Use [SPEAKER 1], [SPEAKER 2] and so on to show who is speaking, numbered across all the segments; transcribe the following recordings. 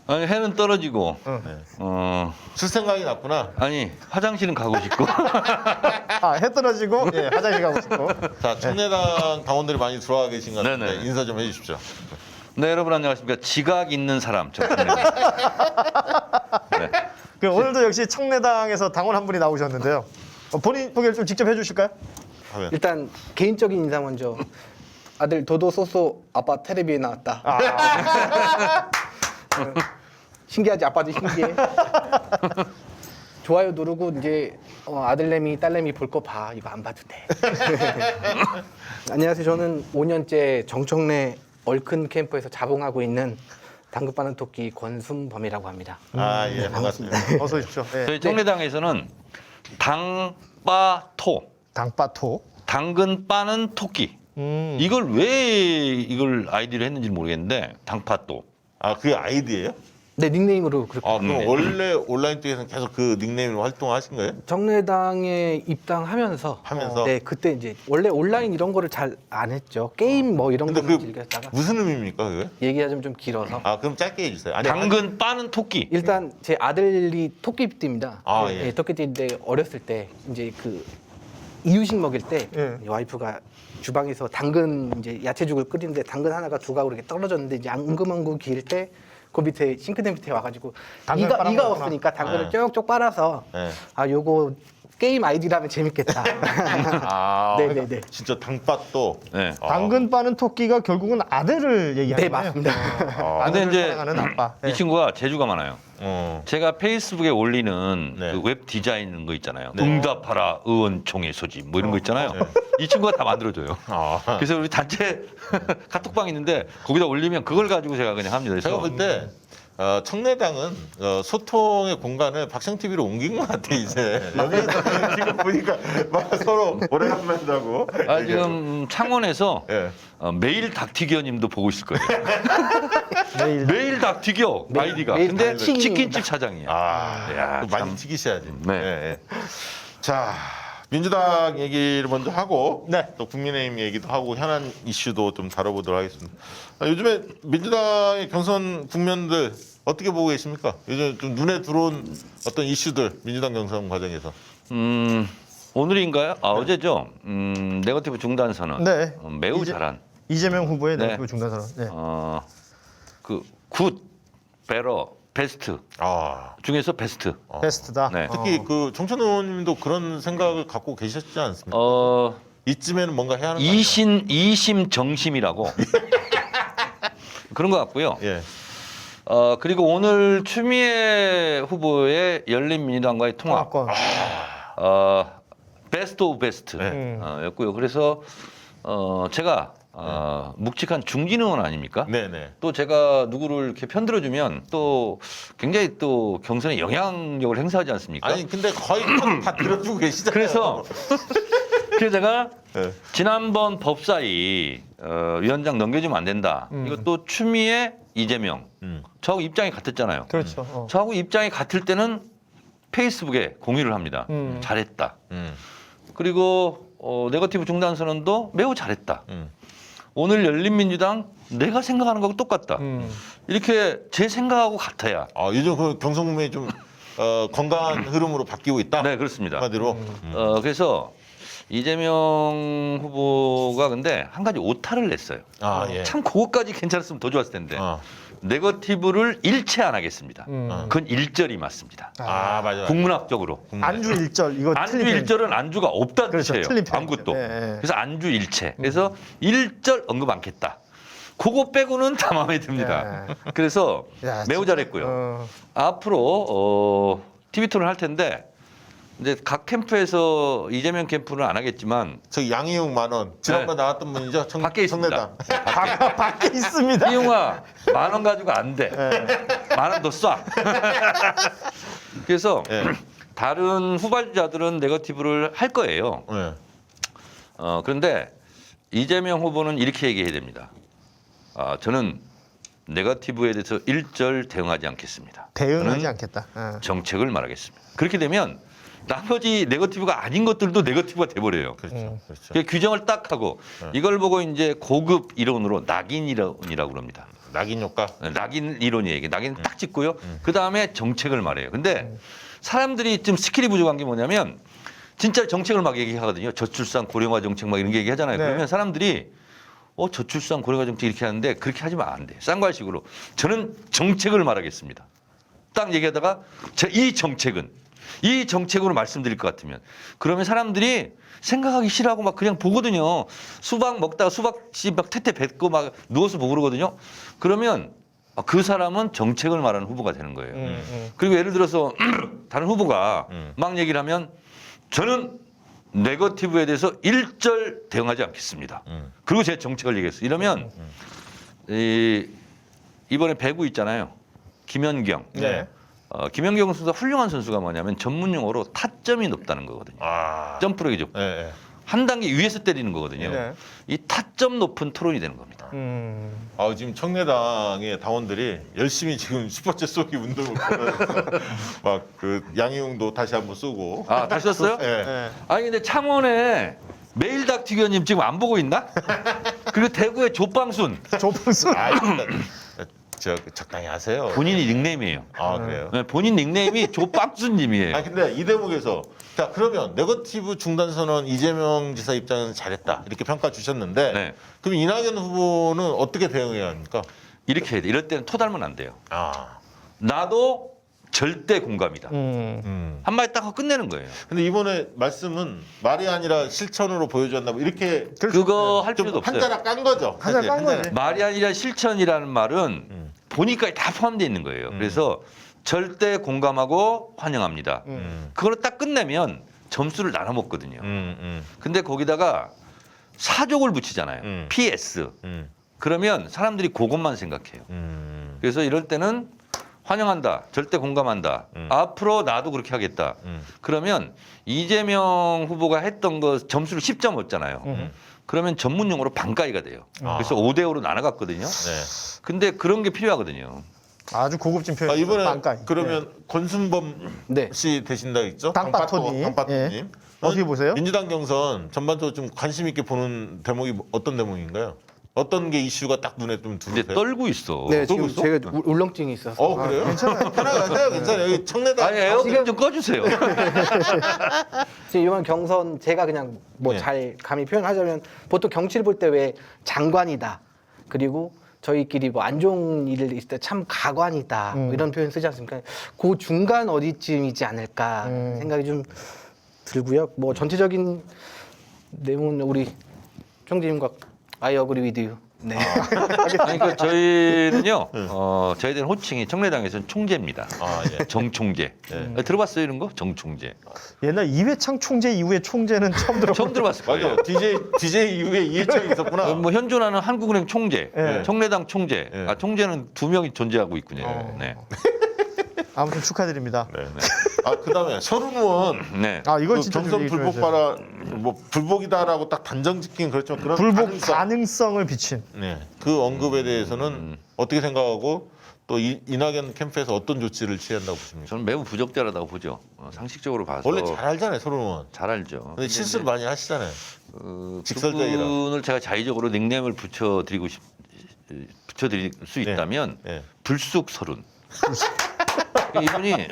[SPEAKER 1] 아니 해는 떨어지고
[SPEAKER 2] 술 생각이 났구나.
[SPEAKER 1] 아니 화장실은 가고 싶고
[SPEAKER 3] 해 떨어지고 예, 화장실 가고 싶고.
[SPEAKER 2] 자, 청래당 당원들이 많이 들어와 계신 것 같은데
[SPEAKER 1] 네네.
[SPEAKER 2] 인사 좀 해주십시오.
[SPEAKER 1] 네 여러분 안녕하십니까 지각 있는 사람 정청래입니다. 네.
[SPEAKER 3] 그 오늘도 역시 청래당에서 당원 한 분이 나오셨는데요. 본인 소개를 좀 직접 해주실까요?
[SPEAKER 2] 하면.
[SPEAKER 4] 일단 개인적인 인사 먼저. 아들 도도 쏘쏘 아빠 텔레비에 나왔다. 신기하지? 아빠도 신기해. 좋아요 누르고 이제 아들내미 딸내미 볼 거 봐. 이거 안 봐도 돼. 안녕하세요. 저는 5년째 정청래 얼큰 캠프에서 자봉하고 있는 당근바는 토끼 권순범이라고 합니다.
[SPEAKER 2] 예, 반갑습니다.
[SPEAKER 3] 어서 오십시오. 예.
[SPEAKER 1] 저희 청래당에서는 당빠토
[SPEAKER 3] 당빠토.
[SPEAKER 1] 당근 빠는 토끼 이걸 왜 이걸 아이디를 했는지 모르겠는데 당파또
[SPEAKER 2] 아, 그게 아이디예요?
[SPEAKER 4] 네, 닉네임으로 그렇게.
[SPEAKER 2] 아, 그럼 원래 온라인 쪽에서는 계속 그 닉네임으로 활동하신 거예요?
[SPEAKER 4] 정래당에 입당하면서
[SPEAKER 2] 하면서?
[SPEAKER 4] 네, 그때 이제 원래 온라인 이런 거를 잘 안 했죠. 게임 뭐 이런
[SPEAKER 2] 근데
[SPEAKER 4] 거만
[SPEAKER 2] 그
[SPEAKER 4] 즐겼다가
[SPEAKER 2] 무슨 의미입니까, 그게?
[SPEAKER 4] 얘기가 좀 길어서
[SPEAKER 2] 아, 그럼 짧게 해주세요. 아니,
[SPEAKER 1] 당근 빠는 토끼
[SPEAKER 4] 일단 제 아들이 토끼띠입니다.
[SPEAKER 2] 아, 예.
[SPEAKER 4] 토끼띠인데 어렸을 때 이제 그 이유식 먹일 때
[SPEAKER 3] 예.
[SPEAKER 4] 와이프가 주방에서 당근 이제 야채죽을 끓이는데 당근 하나가 두 가구 이렇게 떨어졌는데 이제 앙금앙금 기일 때 그 밑에 싱크대 밑에 와가지고
[SPEAKER 3] 당근
[SPEAKER 4] 이가
[SPEAKER 3] 빨아먹었구나.
[SPEAKER 4] 없으니까 당근을
[SPEAKER 2] 네.
[SPEAKER 4] 쪽쪽 빨아서
[SPEAKER 2] 네.
[SPEAKER 4] 아 요거 게임 아이디라면 재밌겠다.
[SPEAKER 2] 아,
[SPEAKER 4] 네네네.
[SPEAKER 2] 진짜 당빠또.
[SPEAKER 1] 네.
[SPEAKER 3] 당근 빠는 토끼가 결국은 아들을 얘기하는
[SPEAKER 4] 네,
[SPEAKER 3] 거예요.
[SPEAKER 4] 맞습니다.
[SPEAKER 1] 근데
[SPEAKER 3] 아들을
[SPEAKER 1] 이제
[SPEAKER 3] 사랑하는 아빠.
[SPEAKER 1] 이
[SPEAKER 3] 예.
[SPEAKER 1] 친구가 재주가 많아요. 제가 페이스북에 올리는
[SPEAKER 2] 네.
[SPEAKER 1] 그 웹 디자인 거 있잖아요.
[SPEAKER 2] 네.
[SPEAKER 1] 응답하라 의원총회 소집 뭐 이런 거 있잖아요. 이 친구가 다 만들어줘요.
[SPEAKER 2] 아.
[SPEAKER 1] 그래서 우리 단체 카톡방 있는데 거기다 올리면 그걸 가지고 제가 그냥 합니다.
[SPEAKER 2] 제가
[SPEAKER 1] 그래서
[SPEAKER 2] 볼 때 청래당은 소통의 공간을 박성 TV로 옮긴 것 같아 이제. 여기서 지금 보니까 막 서로 오래간만이라고.
[SPEAKER 1] 지금 창원에서
[SPEAKER 2] 예.
[SPEAKER 1] 매일 닭튀겨님도 보고 있을 거예요.
[SPEAKER 3] 매일
[SPEAKER 1] 매일 닭튀겨 아이디가.
[SPEAKER 4] 매일
[SPEAKER 1] 근데
[SPEAKER 4] 닭튀김입니다.
[SPEAKER 1] 치킨집 사장이야. 야,
[SPEAKER 2] 또 많이
[SPEAKER 1] 참.
[SPEAKER 2] 튀기셔야지.
[SPEAKER 1] 네.
[SPEAKER 2] 예, 예. 자, 민주당 얘기를 먼저 하고
[SPEAKER 3] 네.
[SPEAKER 2] 또 국민의힘 얘기도 하고 현안 이슈도 좀 다뤄보도록 하겠습니다. 요즘에 민주당의 경선 국면들 어떻게 보고 계십니까? 요즘 좀 눈에 들어온 어떤 이슈들 민주당 경선 과정에서.
[SPEAKER 1] 오늘인가요? 어제죠. 네거티브 중단 선언.
[SPEAKER 3] 네.
[SPEAKER 1] 매우
[SPEAKER 3] 이제-
[SPEAKER 1] 잘한.
[SPEAKER 3] 이재명 후보의
[SPEAKER 1] 네.
[SPEAKER 3] 내부 중단 선언. 네.
[SPEAKER 1] 그 굿, 베러, 베스트
[SPEAKER 2] 아,
[SPEAKER 1] 중에서 베스트.
[SPEAKER 3] 베스트다.
[SPEAKER 1] 네.
[SPEAKER 2] 특히 그 정천 의원님도 그런 생각을 갖고 계셨지 않습니까? 이쯤에는 뭔가 해야 하는 거 아니에요?
[SPEAKER 1] 이심 정심이라고 그런 것 같고요.
[SPEAKER 2] 예.
[SPEAKER 1] 그리고 오늘 추미애 후보의 열린민주당과의 통합,
[SPEAKER 3] 통합권.
[SPEAKER 1] 베스트 오브 베스트
[SPEAKER 2] 네.
[SPEAKER 1] 였고요. 그래서 제가 묵직한 중진 의원 아닙니까?
[SPEAKER 2] 네네.
[SPEAKER 1] 또 제가 누구를 이렇게 편들어주면 또 굉장히 또 경선에 영향력을 행사하지 않습니까?
[SPEAKER 2] 아니 근데 거의 다 들어주고 계시잖아요.
[SPEAKER 1] 그래서 제가
[SPEAKER 2] 네.
[SPEAKER 1] 지난번 법사위 위원장 넘겨주면 안 된다. 이것도 추미애 이재명 저하고 입장이 같았잖아요.
[SPEAKER 3] 그렇죠.
[SPEAKER 1] 저하고 입장이 같을 때는 페이스북에 공유를 합니다.
[SPEAKER 3] 음.
[SPEAKER 1] 잘했다.
[SPEAKER 2] 음.
[SPEAKER 1] 그리고 네거티브 중단 선언도 매우 잘했다. 오늘 열린민주당 내가 생각하는 거하고 똑같다. 이렇게 제 생각하고 같아야.
[SPEAKER 2] 요즘 그 경선 국면이 좀 건강한 흐름으로 바뀌고 있다.
[SPEAKER 1] 네, 그렇습니다.
[SPEAKER 2] 한마디로.
[SPEAKER 1] 그래서 이재명 후보가 근데 한 가지 오타를 냈어요.
[SPEAKER 2] 예.
[SPEAKER 1] 참 그것까지 괜찮았으면 더 좋았을 텐데.
[SPEAKER 2] 어.
[SPEAKER 1] 네거티브를 일체 안 하겠습니다. 그건 일절이 맞습니다.
[SPEAKER 2] 맞아.
[SPEAKER 1] 국문학적으로.
[SPEAKER 3] 안주 일절 이거
[SPEAKER 1] 안주
[SPEAKER 3] 틀린
[SPEAKER 1] 일절은 안주가 없다는
[SPEAKER 3] 그렇죠.
[SPEAKER 1] 뜻이에요.
[SPEAKER 3] 틀린 표현이죠.
[SPEAKER 1] 아무것도.
[SPEAKER 3] 예, 예.
[SPEAKER 1] 그래서 안주 일체. 그래서 일절 언급 않겠다. 그거 빼고는 다 마음에 듭니다. 그래서
[SPEAKER 3] 야,
[SPEAKER 1] 매우
[SPEAKER 3] 진짜,
[SPEAKER 1] 잘했고요. 앞으로 TV 토론을 할 텐데 이제 각 캠프에서 이재명 캠프는 안 하겠지만
[SPEAKER 2] 저기 양이용 10,000원. 지난번 나왔던 분이죠.
[SPEAKER 1] 밖에 있습니다.
[SPEAKER 2] 청래당.
[SPEAKER 3] 밖에 있습니다.
[SPEAKER 1] 이용아 10,000원 가지고 안 돼. 10,000원 더 쏴. 그래서
[SPEAKER 2] 예.
[SPEAKER 1] 다른 후발주자들은 네거티브를 할 거예요.
[SPEAKER 2] 네.
[SPEAKER 1] 그런데 이재명 후보는 이렇게 얘기해야 됩니다. 저는 네거티브에 대해서 일절 대응하지 않겠습니다.
[SPEAKER 3] 대응하지
[SPEAKER 1] 저는
[SPEAKER 3] 않겠다.
[SPEAKER 1] 정책을 말하겠습니다. 그렇게 되면 나머지 네거티브가 아닌 것들도 네거티브가 돼버려요.
[SPEAKER 2] 그렇죠. 그렇죠.
[SPEAKER 1] 그 규정을 딱 하고 이걸 보고 이제 고급 이론으로 낙인 이론이라고 그럽니다.
[SPEAKER 2] 낙인 효과.
[SPEAKER 1] 낙인 이론이에요. 이게 낙인 딱 찍고요. 그 다음에 정책을 말해요. 근데 사람들이 좀 스킬이 부족한 게 뭐냐면 진짜 정책을 막 얘기하거든요. 저출산 고령화 정책 막 이런 게 얘기하잖아요.
[SPEAKER 3] 네.
[SPEAKER 1] 그러면 사람들이 저출산 고령화 정책 이렇게 하는데 그렇게 하시면 안 돼요. 쌍괄식으로 저는 정책을 말하겠습니다. 딱 얘기하다가 이 정책으로 말씀드릴 것 같으면 그러면 사람들이 생각하기 싫어하고 막 그냥 보거든요. 수박 먹다가 수박씨 막 태태 뱉고 막 누워서 보고 그러거든요. 그러면 그 사람은 정책을 말하는 후보가 되는 거예요. 그리고 예를 들어서 다른 후보가 막 얘기를 하면 저는 네거티브에 대해서 일절 대응하지 않겠습니다. 그리고 제 정책을 얘기했어요. 이러면 이번에 배구 있잖아요. 김연경.
[SPEAKER 3] 네.
[SPEAKER 1] 김연경 선수가 훌륭한 선수가 뭐냐면 전문 용어로 타점이 높다는 거거든요.
[SPEAKER 2] 아.
[SPEAKER 1] 점프력이 좋고.
[SPEAKER 2] 예.
[SPEAKER 1] 한 단계 위에서 때리는 거거든요.
[SPEAKER 3] 네.
[SPEAKER 1] 이 타점 높은 토론이 되는 겁니다.
[SPEAKER 2] 지금 청래당의 당원들이 열심히 지금 슈퍼챗 쏘기 운동을 벌여서 막 그 양희웅도 다시 한번 쏘고.
[SPEAKER 1] 아, 다시 썼어요?
[SPEAKER 2] 예.
[SPEAKER 3] 네.
[SPEAKER 1] 아니 근데 창원에 메일닥 위원님 지금 안 보고 있나? 그리고 대구의 조빵순
[SPEAKER 3] 조풍수.
[SPEAKER 2] 저 적당히 하세요.
[SPEAKER 1] 본인이 닉네임이에요.
[SPEAKER 2] 아 그래요.
[SPEAKER 1] 네, 본인 닉네임이 조빵순님이에요.
[SPEAKER 2] 근데 이 대목에서 자 그러면 네거티브 중단 선언 이재명 지사 입장에서 잘했다 이렇게 평가 주셨는데
[SPEAKER 1] 네.
[SPEAKER 2] 그럼 이낙연 후보는 어떻게 대응해야 합니까?
[SPEAKER 1] 이렇게 해야 돼. 이럴 때는 토달면 안 돼요.
[SPEAKER 2] 아.
[SPEAKER 1] 나도 절대 공감이다. 한마디 딱 하고 끝내는 거예요.
[SPEAKER 2] 근데 이번에 말씀은 말이 아니라 실천으로 보여줬나 뭐 이렇게
[SPEAKER 1] 그거 할
[SPEAKER 2] 좀
[SPEAKER 1] 필요도 없어요.
[SPEAKER 2] 한자락 깐 거죠.
[SPEAKER 3] 한자락
[SPEAKER 2] 사실.
[SPEAKER 3] 깐 거지.
[SPEAKER 1] 말이 아니라 실천이라는 말은 본인까지 다 포함되어 있는 거예요. 그래서 절대 공감하고 환영합니다. 그걸 딱 끝내면 점수를 나눠 먹거든요. 근데 거기다가 사족을 붙이잖아요. PS. 그러면 사람들이 그것만 생각해요. 그래서 이럴 때는 환영한다. 절대 공감한다. 앞으로 나도 그렇게 하겠다. 그러면 이재명 후보가 했던 거 점수를 10점 얻잖아요. 그러면 전문 용어로 반가이가 돼요. 그래서 5대 5로 나눠갔거든요.
[SPEAKER 2] 네.
[SPEAKER 1] 근데 그런 게 필요하거든요.
[SPEAKER 3] 아주 고급진 표현.
[SPEAKER 2] 이번에
[SPEAKER 3] 빵까이.
[SPEAKER 2] 그러면 권순범
[SPEAKER 4] 네.
[SPEAKER 2] 씨 되신다 했죠?
[SPEAKER 3] 당빠토님.
[SPEAKER 2] 당빠토님.
[SPEAKER 3] 예. 어떻게 보세요?
[SPEAKER 2] 민주당 경선 전반적으로 좀 관심 있게 보는 대목이 어떤 대목인가요? 어떤 게 이슈가 딱 눈에 좀
[SPEAKER 1] 근데
[SPEAKER 2] 들어오세요?
[SPEAKER 1] 떨고 있어.
[SPEAKER 4] 네,
[SPEAKER 2] 또
[SPEAKER 4] 지금
[SPEAKER 2] 있어?
[SPEAKER 4] 제가 울렁증이 있어서.
[SPEAKER 2] 그래요? 괜찮아요. 편하게 하세요. 괜찮아요. 여기 청래당.
[SPEAKER 1] 아니 에어컨 좀 꺼주세요.
[SPEAKER 4] 지금 이번 경선 제가 그냥 뭐
[SPEAKER 2] 네.
[SPEAKER 4] 잘 감히 표현하자면 보통 정치를 볼 때 왜 장관이다. 그리고 저희끼리 뭐 안 좋은 일을 있을 때 참 가관이다. 뭐 이런 표현 쓰지 않습니까? 그 중간 어디쯤이지 않을까 생각이 좀 들고요. 뭐 전체적인 내용은 우리 총재님과 I agree with you. 네.
[SPEAKER 1] 아니, 그러니까 저희는요, 저희들 호칭이 청래당에서는 총재입니다.
[SPEAKER 2] 예.
[SPEAKER 1] 정총재. 들어봤어요, 이런 거? 정총재.
[SPEAKER 3] 옛날 이회창 총재 이후에 총재는 처음 들어.
[SPEAKER 1] 처음 들어봤을 거예요.
[SPEAKER 2] 맞아. DJ 이후에 이해창이 있었구나.
[SPEAKER 1] 뭐 현존하는 한국은행 총재,
[SPEAKER 3] 네.
[SPEAKER 1] 청래당 총재.
[SPEAKER 2] 네.
[SPEAKER 1] 총재는 2명이 존재하고 있군요. 네.
[SPEAKER 3] 아무튼 축하드립니다.
[SPEAKER 2] 네. 그다음에 서른 의원
[SPEAKER 1] 네.
[SPEAKER 3] 이건
[SPEAKER 2] 그
[SPEAKER 3] 진짜
[SPEAKER 2] 경선
[SPEAKER 3] 좀 얘기 좀
[SPEAKER 2] 불복바라 뭐 불복이다라고 딱 단정 짓긴 그렇지만 그런
[SPEAKER 3] 불복
[SPEAKER 2] 가능성.
[SPEAKER 3] 가능성을 비친.
[SPEAKER 2] 네. 그 언급에 대해서는 어떻게 생각하고 또 이낙연 캠프에서 어떤 조치를 취한다고 보십니까?
[SPEAKER 1] 저는 매우 부적절하다고 보죠. 상식적으로 봐서.
[SPEAKER 2] 원래 잘 알잖아요, 서른 의원.
[SPEAKER 1] 잘 알죠.
[SPEAKER 2] 근데 실수를 많이 하시잖아요. 직설적이라.
[SPEAKER 1] 그분을 제가 자의적으로 닉네임을 붙여드릴 수 있다면
[SPEAKER 2] 예.
[SPEAKER 1] 불쑥 서른. 이분이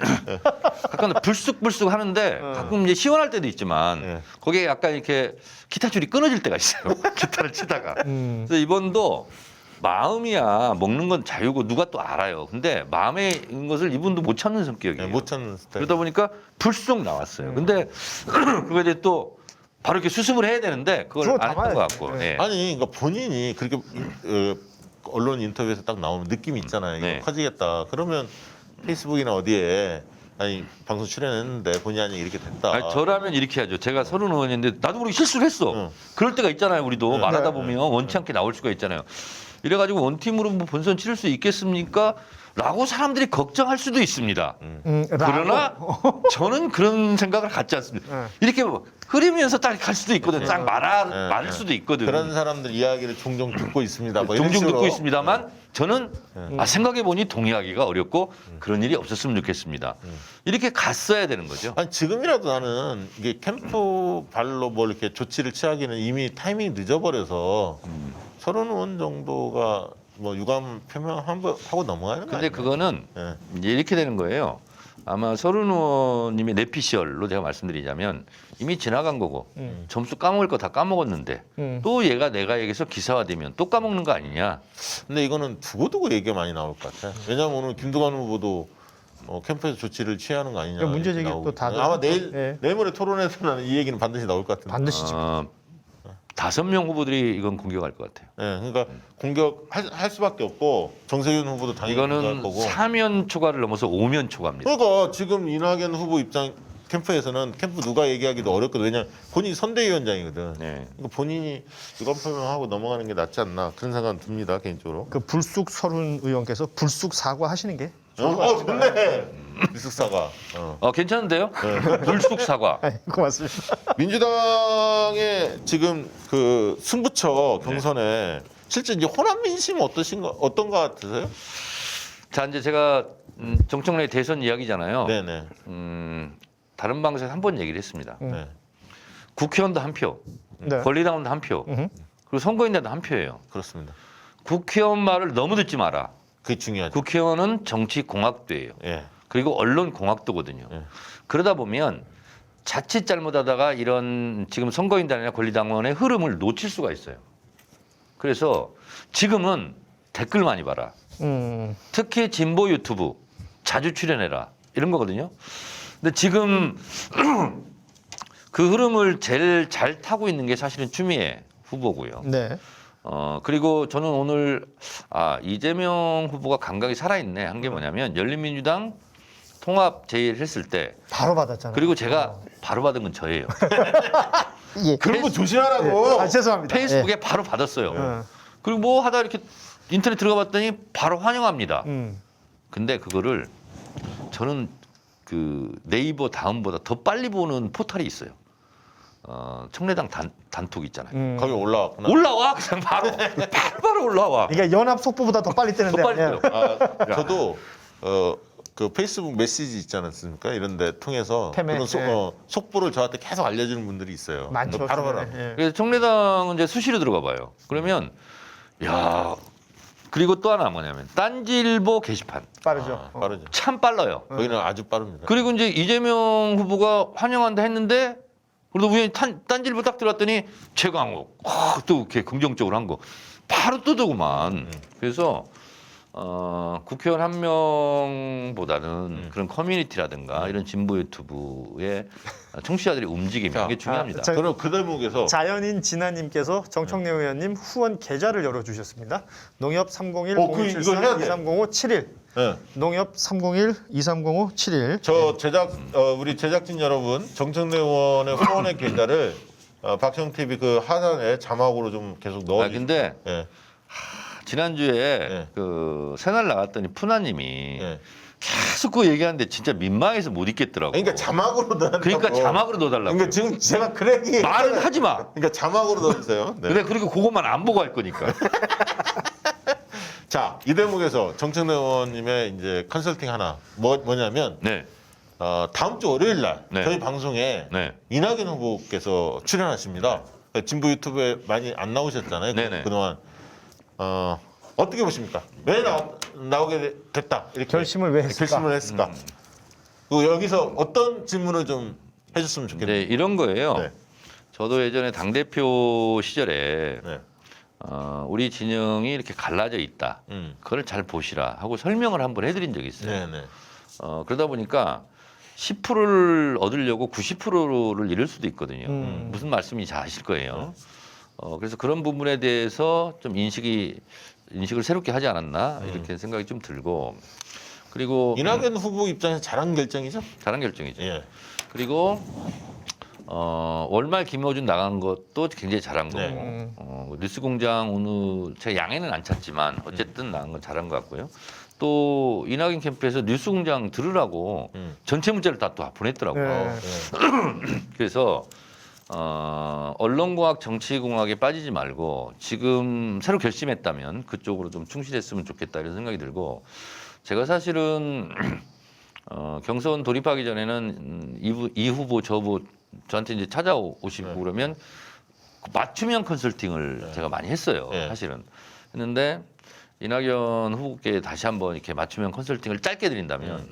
[SPEAKER 1] 가끔 불쑥불쑥 하는데 가끔 이제 시원할 때도 있지만
[SPEAKER 2] 예.
[SPEAKER 1] 거기에 약간 이렇게 기타 줄이 끊어질 때가 있어요. 기타를 치다가. 그래서 이번도 마음이야 먹는 건 자유고 누가 또 알아요. 근데 마음에 있는 것을 이분도 못 찾는 성격이에요.
[SPEAKER 2] 네, 못 찾는 스타일.
[SPEAKER 1] 그러다 보니까 불쑥 나왔어요. 근데 그거에 대해 또 바로 이렇게 수습을 해야 되는데 그걸
[SPEAKER 3] 그거
[SPEAKER 1] 안 했던 것
[SPEAKER 3] 담아야지.
[SPEAKER 1] 같고.
[SPEAKER 3] 네.
[SPEAKER 1] 예.
[SPEAKER 2] 아니, 그러니까 본인이 그렇게 언론 인터뷰에서 딱 나오는 느낌이 있잖아요. 이거
[SPEAKER 1] 네.
[SPEAKER 2] 커지겠다. 그러면 페이스북이나 어디에 방송 출연했는데 본의 아니게 이렇게 됐다.
[SPEAKER 1] 아니, 저라면 이렇게 하죠. 제가 서른 의원인데 나도 모르게 실수를 했어.
[SPEAKER 2] 응.
[SPEAKER 1] 그럴 때가 있잖아요. 우리도 말하다
[SPEAKER 3] 네.
[SPEAKER 1] 보면 원치 않게 나올 수가 있잖아요. 이래가지고 원팀으로 뭐 본선 치를 수 있겠습니까? 라고 사람들이 걱정할 수도 있습니다. 그러나
[SPEAKER 3] 라고.
[SPEAKER 1] 저는 그런 생각을 갖지 않습니다. 이렇게 뭐 흐리면서 딱 갈 수도 있거든. 딱 말할 수도 있거든.
[SPEAKER 2] 그런 사람들 이야기를 종종 듣고 있습니다. 뭐 이런
[SPEAKER 1] 종종
[SPEAKER 2] 식으로.
[SPEAKER 1] 듣고 있습니다만 저는 생각해보니 동의하기가 어렵고 그런 일이 없었으면 좋겠습니다. 이렇게 갔어야 되는 거죠.
[SPEAKER 2] 아니 지금이라도 나는 이게 캠프 발로 뭐 이렇게 조치를 취하기는 이미 타이밍이 늦어버려서 서른 의원 정도가 뭐 유감 표명하고 넘어가는 거
[SPEAKER 1] 근데
[SPEAKER 2] 아니에요?
[SPEAKER 1] 그거는
[SPEAKER 2] 예.
[SPEAKER 1] 이제 이렇게 되는 거예요. 아마 서른 의원님의 내피셜로 제가 말씀드리자면 이미 지나간 거고 점수 까먹을 거 다 까먹었는데 또 얘가 내가 얘기해서 기사화되면 또 까먹는 거 아니냐.
[SPEAKER 2] 근데 이거는 두고두고 얘기가 많이 나올 것 같아. 왜냐하면 오늘 김두관 후보도 캠프에서 조치를 취하는 거 아니냐.
[SPEAKER 3] 그러니까 문제
[SPEAKER 2] 이렇게
[SPEAKER 3] 제기
[SPEAKER 2] 나오고
[SPEAKER 3] 또 다들
[SPEAKER 2] 아마
[SPEAKER 3] 예.
[SPEAKER 2] 내일 모레 토론에서는 이 얘기는 반드시 나올 것 같은데.
[SPEAKER 3] 반드시 지금
[SPEAKER 1] 5명 후보들이 이건 공격할 것 같아요.
[SPEAKER 2] 예, 그러니까 공격할 수밖에 없고 정세균 후보도 당연히 공격할
[SPEAKER 1] 이거는
[SPEAKER 2] 거고.
[SPEAKER 1] 사면 초과를 넘어서 5면 초과입니다.
[SPEAKER 2] 그러니까 지금 이낙연 후보 입장 캠프에서는 캠프 누가 얘기하기도 어렵거든. 왜냐 본인이 선대위원장이거든.
[SPEAKER 1] 네.
[SPEAKER 2] 그러니까 본인이 유감 표명하고 넘어가는 게 낫지 않나 그런 생각은 듭니다 개인적으로.
[SPEAKER 3] 그 불쑥 서른 의원께서 불쑥 사과하시는 게
[SPEAKER 2] 좋네. 미숙사가.
[SPEAKER 1] 괜찮은데요? 불쑥 사과.
[SPEAKER 3] 고맙습니다.
[SPEAKER 2] 민주당의 지금 그 승부처 경선에 실제 이제 호남 민심 어떤 거 같으세요?
[SPEAKER 1] 자 이제 제가 정청래 대선 이야기잖아요.
[SPEAKER 2] 네네.
[SPEAKER 1] 다른 방송에서 한 번 얘기를 했습니다.
[SPEAKER 2] 네.
[SPEAKER 1] 국회의원도 한 표,
[SPEAKER 3] 네.
[SPEAKER 1] 권리당원도 한 표, 그리고 선거인단도 한 표예요.
[SPEAKER 2] 그렇습니다.
[SPEAKER 1] 국회의원 말을 너무 듣지 마라.
[SPEAKER 2] 그게 중요하죠.
[SPEAKER 1] 국회의원은 정치 공학도예요.
[SPEAKER 2] 예.
[SPEAKER 1] 그리고 언론 공학도거든요.
[SPEAKER 2] 예.
[SPEAKER 1] 그러다 보면 자칫 잘못하다가 이런 지금 선거인단이나 권리당원의 흐름을 놓칠 수가 있어요. 그래서 지금은 댓글 많이 봐라. 특히 진보 유튜브 자주 출연해라 이런 거거든요. 근데 지금 그 흐름을 제일 잘 타고 있는 게 사실은 추미애 후보고요.
[SPEAKER 3] 네.
[SPEAKER 1] 그리고 저는 오늘 이재명 후보가 감각이 살아있네 한 게 뭐냐면 열린민주당 통합 제의를 했을 때
[SPEAKER 3] 바로 받았잖아요.
[SPEAKER 1] 그리고 제가 바로 받은 건 저예요.
[SPEAKER 3] 예.
[SPEAKER 2] 그런 거 조심하라고.
[SPEAKER 3] 죄송합니다.
[SPEAKER 1] 페이스북에 바로 받았어요.
[SPEAKER 3] 예.
[SPEAKER 1] 그리고 뭐 하다 이렇게 인터넷 들어가 봤더니 바로 환영합니다. 근데 그거를 저는 그 네이버 다음보다 더 빨리 보는 포털이 있어요. 청래당 단톡 있잖아요.
[SPEAKER 2] 거기 올라왔구나.
[SPEAKER 1] 올라와 그냥 바로 올라와.
[SPEAKER 3] 그러니까 연합 속보보다 더 빨리 뜨는데.
[SPEAKER 1] 더 빨리
[SPEAKER 3] 예.
[SPEAKER 1] 떠요.
[SPEAKER 2] 저도 그 페이스북 메시지 있지 않습니까? 이런 데 통해서
[SPEAKER 3] 패매,
[SPEAKER 2] 그런
[SPEAKER 3] 예.
[SPEAKER 2] 속보를 저한테 계속 알려주는 분들이 있어요.
[SPEAKER 3] 많죠.
[SPEAKER 2] 바로 봐라.
[SPEAKER 3] 예.
[SPEAKER 1] 그래서 청래당은 이제 수시로 들어가 봐요. 그러면 야 그리고 또 하나 뭐냐면 딴지일보 게시판
[SPEAKER 3] 빠르죠.
[SPEAKER 2] 빠르죠.
[SPEAKER 1] 참 빨라요.
[SPEAKER 2] 거기는 아주 빠릅니다.
[SPEAKER 1] 그리고 이제 이재명 후보가 환영한다 했는데 그래도 우연히 딴지일보 딱 들어왔더니 최강욱 또 이렇게 긍정적으로 한 거 바로 뜨더구만. 그래서 국회의원 한 명보다는 그런 커뮤니티라든가 이런 진보 유튜브의 청취자들의 움직임 이게 중요합니다.
[SPEAKER 3] 자,
[SPEAKER 2] 그럼 그 대목에서
[SPEAKER 3] 자연인 진아님께서 정청래 의원님 후원 계좌를 열어주셨습니다. 농협 301
[SPEAKER 2] 이거 해야
[SPEAKER 3] 0173
[SPEAKER 2] 돼.
[SPEAKER 3] 2305 71
[SPEAKER 2] 네.
[SPEAKER 3] 농협 301 2305 71
[SPEAKER 2] 저 우리 제작진 여러분 정청래 의원의 후원의 계좌를 박형 TV 그 하단에 자막으로 좀 계속 넣어.
[SPEAKER 1] 근데
[SPEAKER 2] 예.
[SPEAKER 1] 지난주에
[SPEAKER 2] 네.
[SPEAKER 1] 그 새날 나갔더니 푸나님이
[SPEAKER 2] 예.
[SPEAKER 1] 계속 그 얘기하는데 진짜 민망해서 못 있겠더라고.
[SPEAKER 2] 그러니까 자막으로 넣어.
[SPEAKER 1] 그러니까 자막으로 넣어달라고.
[SPEAKER 2] 그러니까 지금 제가 그 얘기
[SPEAKER 1] 말은 하지 마.
[SPEAKER 2] 그러니까 자막으로 넣어주세요. 네.
[SPEAKER 1] 근데 그리고 그것만 안 보고 할 거니까.
[SPEAKER 2] 자, 이 대목에서 정청래 의원님의 이제 컨설팅 하나 뭐냐면
[SPEAKER 1] 네.
[SPEAKER 2] 다음 주 월요일 날
[SPEAKER 1] 네.
[SPEAKER 2] 저희 방송에
[SPEAKER 1] 네.
[SPEAKER 2] 이낙연 후보께서 출연하십니다. 진보 유튜브에 많이 안 나오셨잖아요.
[SPEAKER 1] 네네.
[SPEAKER 2] 그동안 어떻게 보십니까? 왜 나오게 됐다 이렇게
[SPEAKER 3] 결심을 왜 했을까?
[SPEAKER 2] 결심을 했을까? 그리고 여기서 어떤 질문을 좀 해줬으면 좋겠네요.
[SPEAKER 1] 네, 이런 거예요.
[SPEAKER 2] 네.
[SPEAKER 1] 저도 예전에 당대표 시절에
[SPEAKER 2] 네.
[SPEAKER 1] 우리 진영이 이렇게 갈라져 있다. 그걸 잘 보시라 하고 설명을 한번 해드린 적이 있어요.
[SPEAKER 2] 네, 네.
[SPEAKER 1] 그러다 보니까 10%를 얻으려고 90%를 잃을 수도 있거든요. 무슨 말씀인지 아실 거예요. 그래서 그런 부분에 대해서 좀 인식을 새롭게 하지 않았나 이렇게 생각이 좀 들고 그리고
[SPEAKER 2] 이낙연 후보 입장에서 잘한 결정이죠?
[SPEAKER 1] 잘한 결정이죠.
[SPEAKER 2] 예.
[SPEAKER 1] 그리고 월말 김어준 나간 것도 굉장히 잘한 거고
[SPEAKER 2] 네.
[SPEAKER 1] 뉴스공장 오늘 제가 양해는 안 찼지만 어쨌든 나간 건 잘한 것 같고요. 또 이낙연 캠프에서 뉴스공장 들으라고 전체 문자를 다 또 보냈더라고요.
[SPEAKER 3] 네.
[SPEAKER 1] 그래서 언론공학, 정치공학에 빠지지 말고 지금 새로 결심했다면 그쪽으로 좀 충실했으면 좋겠다 이런 생각이 들고 제가 사실은 경선 돌입하기 전에는 이 후보 저 후보 저한테 이제 찾아오시고 그러면 맞춤형 컨설팅을 제가 많이 했어요.
[SPEAKER 2] 네.
[SPEAKER 1] 사실은 했는데 이낙연 후보께 다시 한번 이렇게 맞춤형 컨설팅을 짧게 드린다면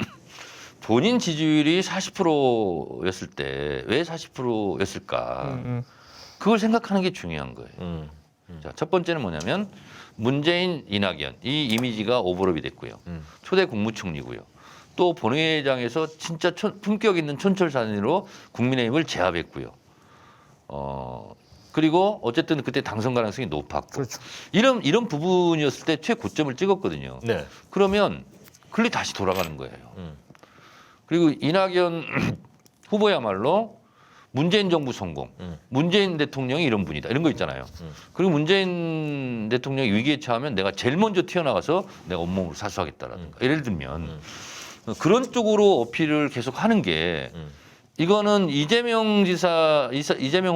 [SPEAKER 1] 본인 지지율이 40%였을 때 왜 40%였을까? 그걸 생각하는 게 중요한 거예요. 자, 첫 번째는 뭐냐면 문재인, 이낙연 이 이미지가 오버랩이 됐고요. 초대 국무총리고요. 또 본회의장에서 진짜 품격 있는 촌철살인으로 국민의힘을 제압했고요. 그리고 어쨌든 그때 당선 가능성이 높았고
[SPEAKER 3] 그렇죠.
[SPEAKER 1] 이런 부분이었을 때 최고점을 찍었거든요.
[SPEAKER 2] 네.
[SPEAKER 1] 그러면 클리 다시 돌아가는 거예요. 그리고 이낙연 후보야말로 문재인 정부 성공, 문재인 대통령이 이런 분이다 이런 거 있잖아요. 그리고 문재인 대통령이 위기에 처하면 내가 제일 먼저 튀어나가서 내가 온몸으로 사수하겠다라든가 예를 들면 그런 쪽으로 어필을 계속 하는 게 이거는 이재명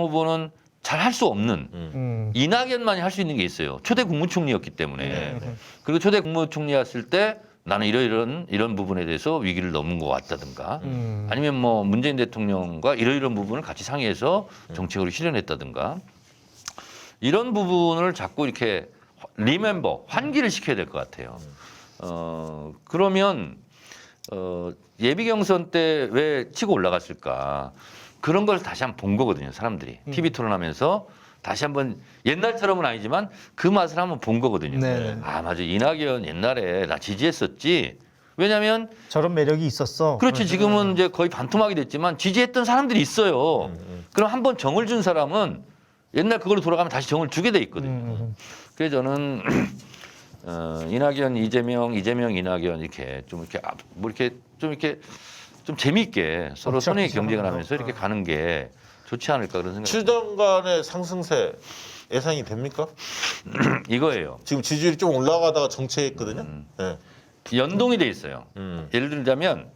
[SPEAKER 1] 후보는 잘 할 수 없는 이낙연만이 할 수 있는 게 있어요. 초대 국무총리였기 때문에. 그리고 초대 국무총리였을 때 나는 이런 부분에 대해서 위기를 넘은 것 같다든가 아니면 뭐 문재인 대통령과 이런 부분을 같이 상의해서 정책으로 실현했다든가 이런 부분을 자꾸 이렇게 환기를 시켜야 될 것 같아요. 그러면 예비 경선 때 왜 치고 올라갔을까? 그런 걸 다시 한번 본 거거든요, 사람들이. TV 토론하면서 다시 한번 옛날처럼은 아니지만 그 맛을 한번 본 거거든요.
[SPEAKER 3] 네.
[SPEAKER 1] 아, 맞아. 이낙연 옛날에 나 지지했었지. 왜냐면
[SPEAKER 3] 저런 매력이 있었어.
[SPEAKER 1] 그렇지. 지금은 이제 거의 반토막이 됐지만 지지했던 사람들이 있어요. 그럼 한번 정을 준 사람은 옛날 그걸로 돌아가면 다시 정을 주게 돼 있거든요. 그래서 저는 이낙연, 이재명, 이낙연 이렇게 좀 이렇게 좀 재미있게 서로 선의 경쟁을 하면서 이렇게 가는 게 좋지 않을까 그런 생각이
[SPEAKER 2] 추정 간의 상승세 예상이 됩니까?
[SPEAKER 1] 이거예요.
[SPEAKER 2] 지금 지지율이 좀 올라가다가 정체했거든요. 네.
[SPEAKER 1] 연동이 돼 있어요. 예를 들자면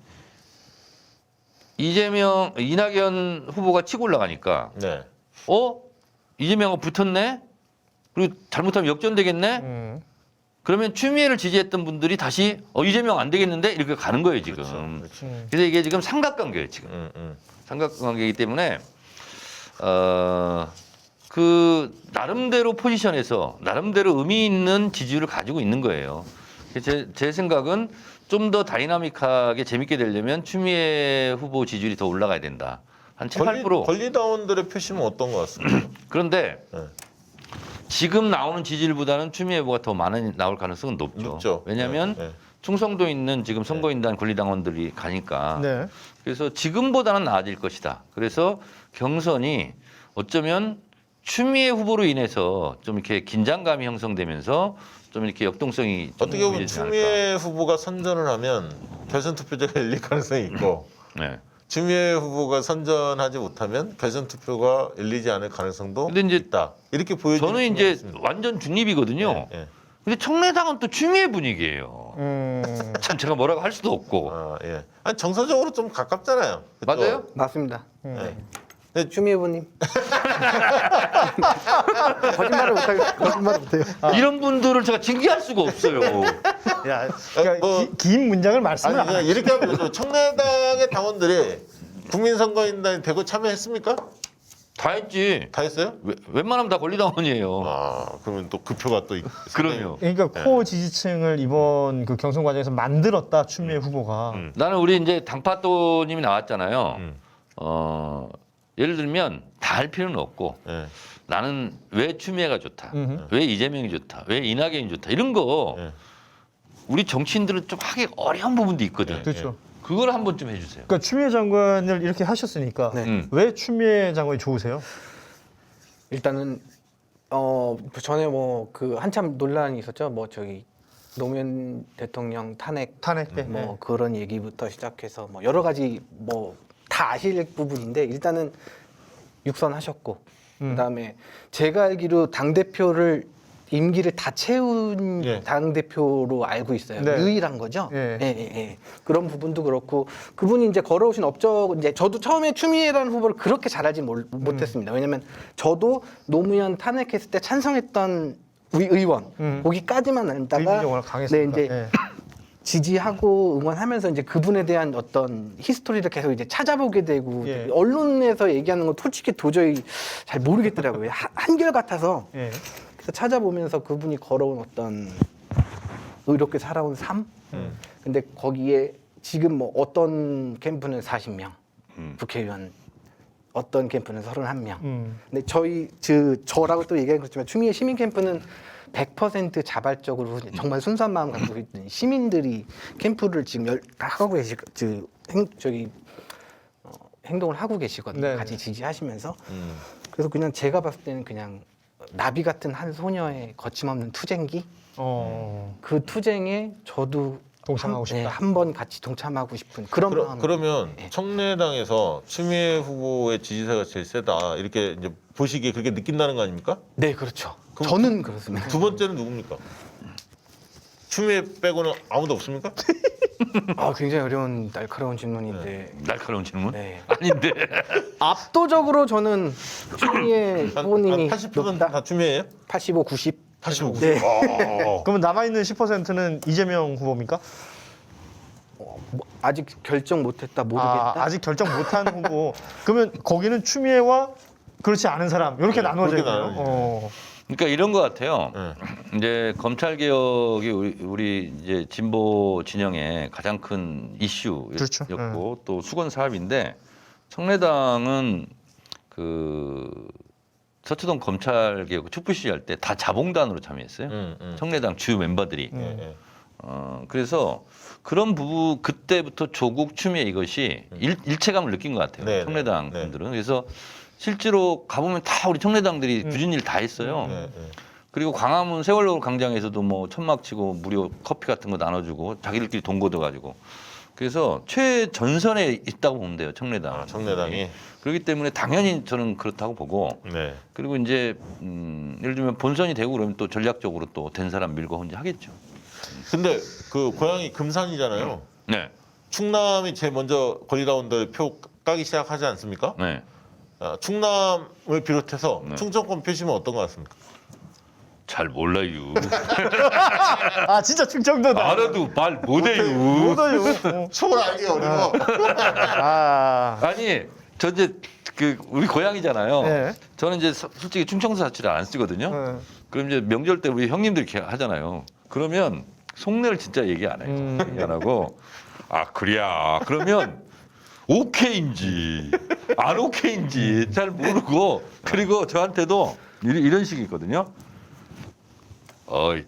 [SPEAKER 1] 이낙연 후보가 치고 올라가니까
[SPEAKER 2] 네.
[SPEAKER 1] 이재명하고 붙었네? 그리고 잘못하면 역전되겠네? 그러면 추미애를 지지했던 분들이 다시 이재명 안 되겠는데? 이렇게 가는 거예요, 지금. 그래서 이게 지금 삼각관계예요, 지금. 삼각관계이기 때문에 그 나름대로 포지션에서 나름대로 의미 있는 지지율을 가지고 있는 거예요. 제 생각은 좀 더 다이나믹하게 재밌게 되려면 추미애 후보 지지율이 더 올라가야 된다. 한 7, 8%.
[SPEAKER 2] 권리다원들의 표심은 어떤 것 같습니다.
[SPEAKER 1] 그런데
[SPEAKER 2] 네.
[SPEAKER 1] 지금 나오는 지지율보다는 추미애 후보가 더 많이 나올 가능성은 높죠.
[SPEAKER 2] 높죠.
[SPEAKER 1] 왜냐하면
[SPEAKER 2] 네.
[SPEAKER 1] 충성도 있는 지금 선거인단 권리당원들이 가니까.
[SPEAKER 3] 네.
[SPEAKER 1] 그래서 지금보다는 나아질 것이다. 그래서 경선이 어쩌면 추미애 후보로 인해서 좀 이렇게 긴장감이 형성되면서 좀 이렇게 역동성이 좀
[SPEAKER 2] 어떻게 보면
[SPEAKER 1] 보이지 않을까.
[SPEAKER 2] 추미애 후보가 선전을 하면 결선 투표제가 열릴 가능성이 있고
[SPEAKER 1] 네.
[SPEAKER 2] 추미애 후보가 선전하지 못하면 결선 투표가 열리지 않을 가능성도
[SPEAKER 1] 근데 이제
[SPEAKER 2] 있다. 이렇게 보여지는
[SPEAKER 1] 저는
[SPEAKER 2] 측면이
[SPEAKER 1] 이제
[SPEAKER 2] 있습니다.
[SPEAKER 1] 완전 중립이거든요.
[SPEAKER 2] 네, 네.
[SPEAKER 1] 근데 청래당은 또 추미애 분위기예요. 참 제가 뭐라고 할 수도 없고.
[SPEAKER 2] 예. 아니 정서적으로 좀 가깝잖아요. 그쪽.
[SPEAKER 1] 맞아요?
[SPEAKER 4] 맞습니다.
[SPEAKER 2] 네.
[SPEAKER 4] 추미애 후보님. 거짓말을 못해요.
[SPEAKER 1] 이런 분들을 제가 징계할 수가 없어요.
[SPEAKER 3] 야, 그러니까
[SPEAKER 2] 뭐-
[SPEAKER 3] 긴 문장을 말씀을
[SPEAKER 2] 아니
[SPEAKER 3] 안
[SPEAKER 2] 그냥 이렇게 하면 되죠. 청래당의 당원들이 국민선거인단에 대거 참여했습니까?
[SPEAKER 1] 다 했지.
[SPEAKER 2] 다 했어요?
[SPEAKER 1] 웬만하면 다 권리당원이에요.
[SPEAKER 2] 그러면 또 그 표가 또
[SPEAKER 1] 그럼요.
[SPEAKER 3] 그러니까 코어 지지층을 이번 그 경선 과정에서 만들었다 추미애 후보가.
[SPEAKER 1] 나는 우리 이제 당파또님이 나왔잖아요. 예를 들면 다 할 필요는 없고
[SPEAKER 2] 예.
[SPEAKER 1] 나는 왜 추미애가 좋다,
[SPEAKER 3] 음흠.
[SPEAKER 1] 왜 이재명이 좋다, 왜 이낙연이 좋다 이런 거
[SPEAKER 2] 예.
[SPEAKER 1] 우리 정치인들은 좀 하기 어려운 부분도 있거든.
[SPEAKER 3] 그렇죠.
[SPEAKER 1] 그걸 한번 좀 해주세요.
[SPEAKER 3] 그러니까 추미애 장관을 이렇게 하셨으니까
[SPEAKER 4] 네.
[SPEAKER 3] 왜 추미애 장관이 좋으세요?
[SPEAKER 4] 일단은 전에 뭐 그 한참 논란이 있었죠. 뭐 저기 노무현 대통령 탄핵
[SPEAKER 3] 탄핵 때.
[SPEAKER 4] 뭐 그런 얘기부터 시작해서 뭐 여러 가지 뭐 다 아실 부분인데 일단은 육선하셨고 그다음에 제가 알기로 당 대표를 임기를 다 채운
[SPEAKER 2] 예.
[SPEAKER 4] 당 대표로 알고 있어요.
[SPEAKER 3] 네.
[SPEAKER 4] 유일한 거죠.
[SPEAKER 3] 예.
[SPEAKER 4] 예. 그런 부분도 그렇고 그분이 이제 걸어오신 업적 이제 저도 처음에 추미애라는 후보를 그렇게 잘하지 못했습니다. 왜냐면 저도 노무현 탄핵했을 때 찬성했던 의원 거기까지만 알다가
[SPEAKER 3] 의미가 워낙 강했으니까.
[SPEAKER 4] 네, 이제
[SPEAKER 3] 예.
[SPEAKER 4] 지지하고 응원하면서 이제 그분에 대한 어떤 히스토리를 계속 이제 찾아보게 되고
[SPEAKER 3] 예.
[SPEAKER 4] 언론에서 얘기하는 건 솔직히 도저히 잘 모르겠더라고요. 한결 같아서
[SPEAKER 3] 예.
[SPEAKER 4] 그래서 찾아보면서 그분이 걸어온 어떤 의롭게 살아온 삶. 근데 거기에 지금 뭐 어떤 캠프는 40명 국회의원, 어떤 캠프는 31명. 근데 저라고 또 얘기하긴 그렇지만 추미애 시민 캠프는 100% 자발적으로 정말 순수한 마음 갖고 있는 시민들이 캠프를 지금 하고 행동을 하고 계시거든요.
[SPEAKER 3] 네,
[SPEAKER 4] 같이
[SPEAKER 3] 네.
[SPEAKER 4] 지지하시면서. 그래서 그냥 제가 봤을 때는 그냥 나비 같은 한 소녀의 거침없는 투쟁기. 그 투쟁에 저도
[SPEAKER 3] 동참하고 싶다.
[SPEAKER 4] 한번 같이 동참하고 싶은 그런 마음.
[SPEAKER 2] 그러면
[SPEAKER 4] 예.
[SPEAKER 2] 청래당에서 추미애 후보의 지지세가 제일 세다 이렇게 이제 보시기에 그렇게 느낀다는 거 아닙니까?
[SPEAKER 4] 네, 그렇죠.
[SPEAKER 2] 그럼
[SPEAKER 4] 저는 그렇습니다.
[SPEAKER 2] 두 번째는 누굽니까? 추미애 빼고는 아무도 없습니까?
[SPEAKER 4] 굉장히 어려운 날카로운 질문인데.
[SPEAKER 1] 날카로운 질문?
[SPEAKER 4] 네.
[SPEAKER 1] 아닌데.
[SPEAKER 4] 압도적으로 저는 추미애 후보님이
[SPEAKER 2] 80%는
[SPEAKER 4] 높다.
[SPEAKER 2] 다 추미애예요?
[SPEAKER 4] 85, 90.
[SPEAKER 2] 85.
[SPEAKER 4] 네.
[SPEAKER 3] 그러면 남아있는 10%는 이재명 후보입니까?
[SPEAKER 4] 아직 결정 못했다, 모르겠다.
[SPEAKER 3] 아직 결정 못한 후보. 그러면 거기는 추미애와 그렇지 않은 사람 이렇게
[SPEAKER 2] 네,
[SPEAKER 3] 나눠져
[SPEAKER 2] 그렇게
[SPEAKER 3] 있네요.
[SPEAKER 2] 나눠지죠.
[SPEAKER 1] 그러니까 이런 것 같아요.
[SPEAKER 2] 네.
[SPEAKER 1] 이제 검찰 개혁이 우리 이제 진보 진영의 가장 큰 이슈였고
[SPEAKER 3] 그렇죠.
[SPEAKER 1] 또 수건 사업인데 청래당은 그 서초동 검찰 개혁 촛불 시위할 때 다 자봉단으로 참여했어요. 청래당 주요 멤버들이.
[SPEAKER 2] 예.
[SPEAKER 1] 그래서 그런 부분 그때부터 조국 추미애 이것이 일체감을 느낀 것 같아요.
[SPEAKER 2] 네,
[SPEAKER 1] 청래당
[SPEAKER 2] 네.
[SPEAKER 1] 분들은. 그래서 실제로 가보면 다 우리 청래당들이 굳은 일 다 했어요.
[SPEAKER 2] 네.
[SPEAKER 1] 그리고 광화문 세월호 광장에서도 뭐 천막 치고 무료 커피 같은 거 나눠주고 자기들끼리 돈 걷어가지고. 그래서 최전선에 있다고 보면 돼요, 청래당.
[SPEAKER 2] 청래당이.
[SPEAKER 1] 그렇기 때문에 당연히 저는 그렇다고 보고.
[SPEAKER 2] 네.
[SPEAKER 1] 그리고 이제 예를 들면 본선이 되고 그러면 또 전략적으로 또 된 사람 밀고 혼자 하겠죠.
[SPEAKER 2] 근데 그 고향이 금산이잖아요.
[SPEAKER 1] 네,
[SPEAKER 2] 충남이 제일 먼저 거리다운들 표 까기 시작하지 않습니까?
[SPEAKER 1] 네.
[SPEAKER 2] 충남을 비롯해서
[SPEAKER 1] 네.
[SPEAKER 2] 충청권 표심은 어떤 것 같습니까?
[SPEAKER 1] 잘 몰라요.
[SPEAKER 3] 아 진짜 충청도다.
[SPEAKER 1] 알아도 말 못해요.
[SPEAKER 3] 못해요.
[SPEAKER 2] 속을 알기 어려워.
[SPEAKER 1] 아니, 저 이제 그 우리 고향이잖아요.
[SPEAKER 3] 네.
[SPEAKER 1] 저는 이제 솔직히 충청도 사투리를 안 쓰거든요.
[SPEAKER 3] 네.
[SPEAKER 1] 그럼 이제 명절 때 우리 형님들이 이렇게 하잖아요. 그러면 속내를 진짜 얘기 안 해요. 얘기 안 하고 그래야. 그러면 오케이인지 안 오케이인지 잘 모르고 그리고 저한테도 이런 식이 있거든요. 어이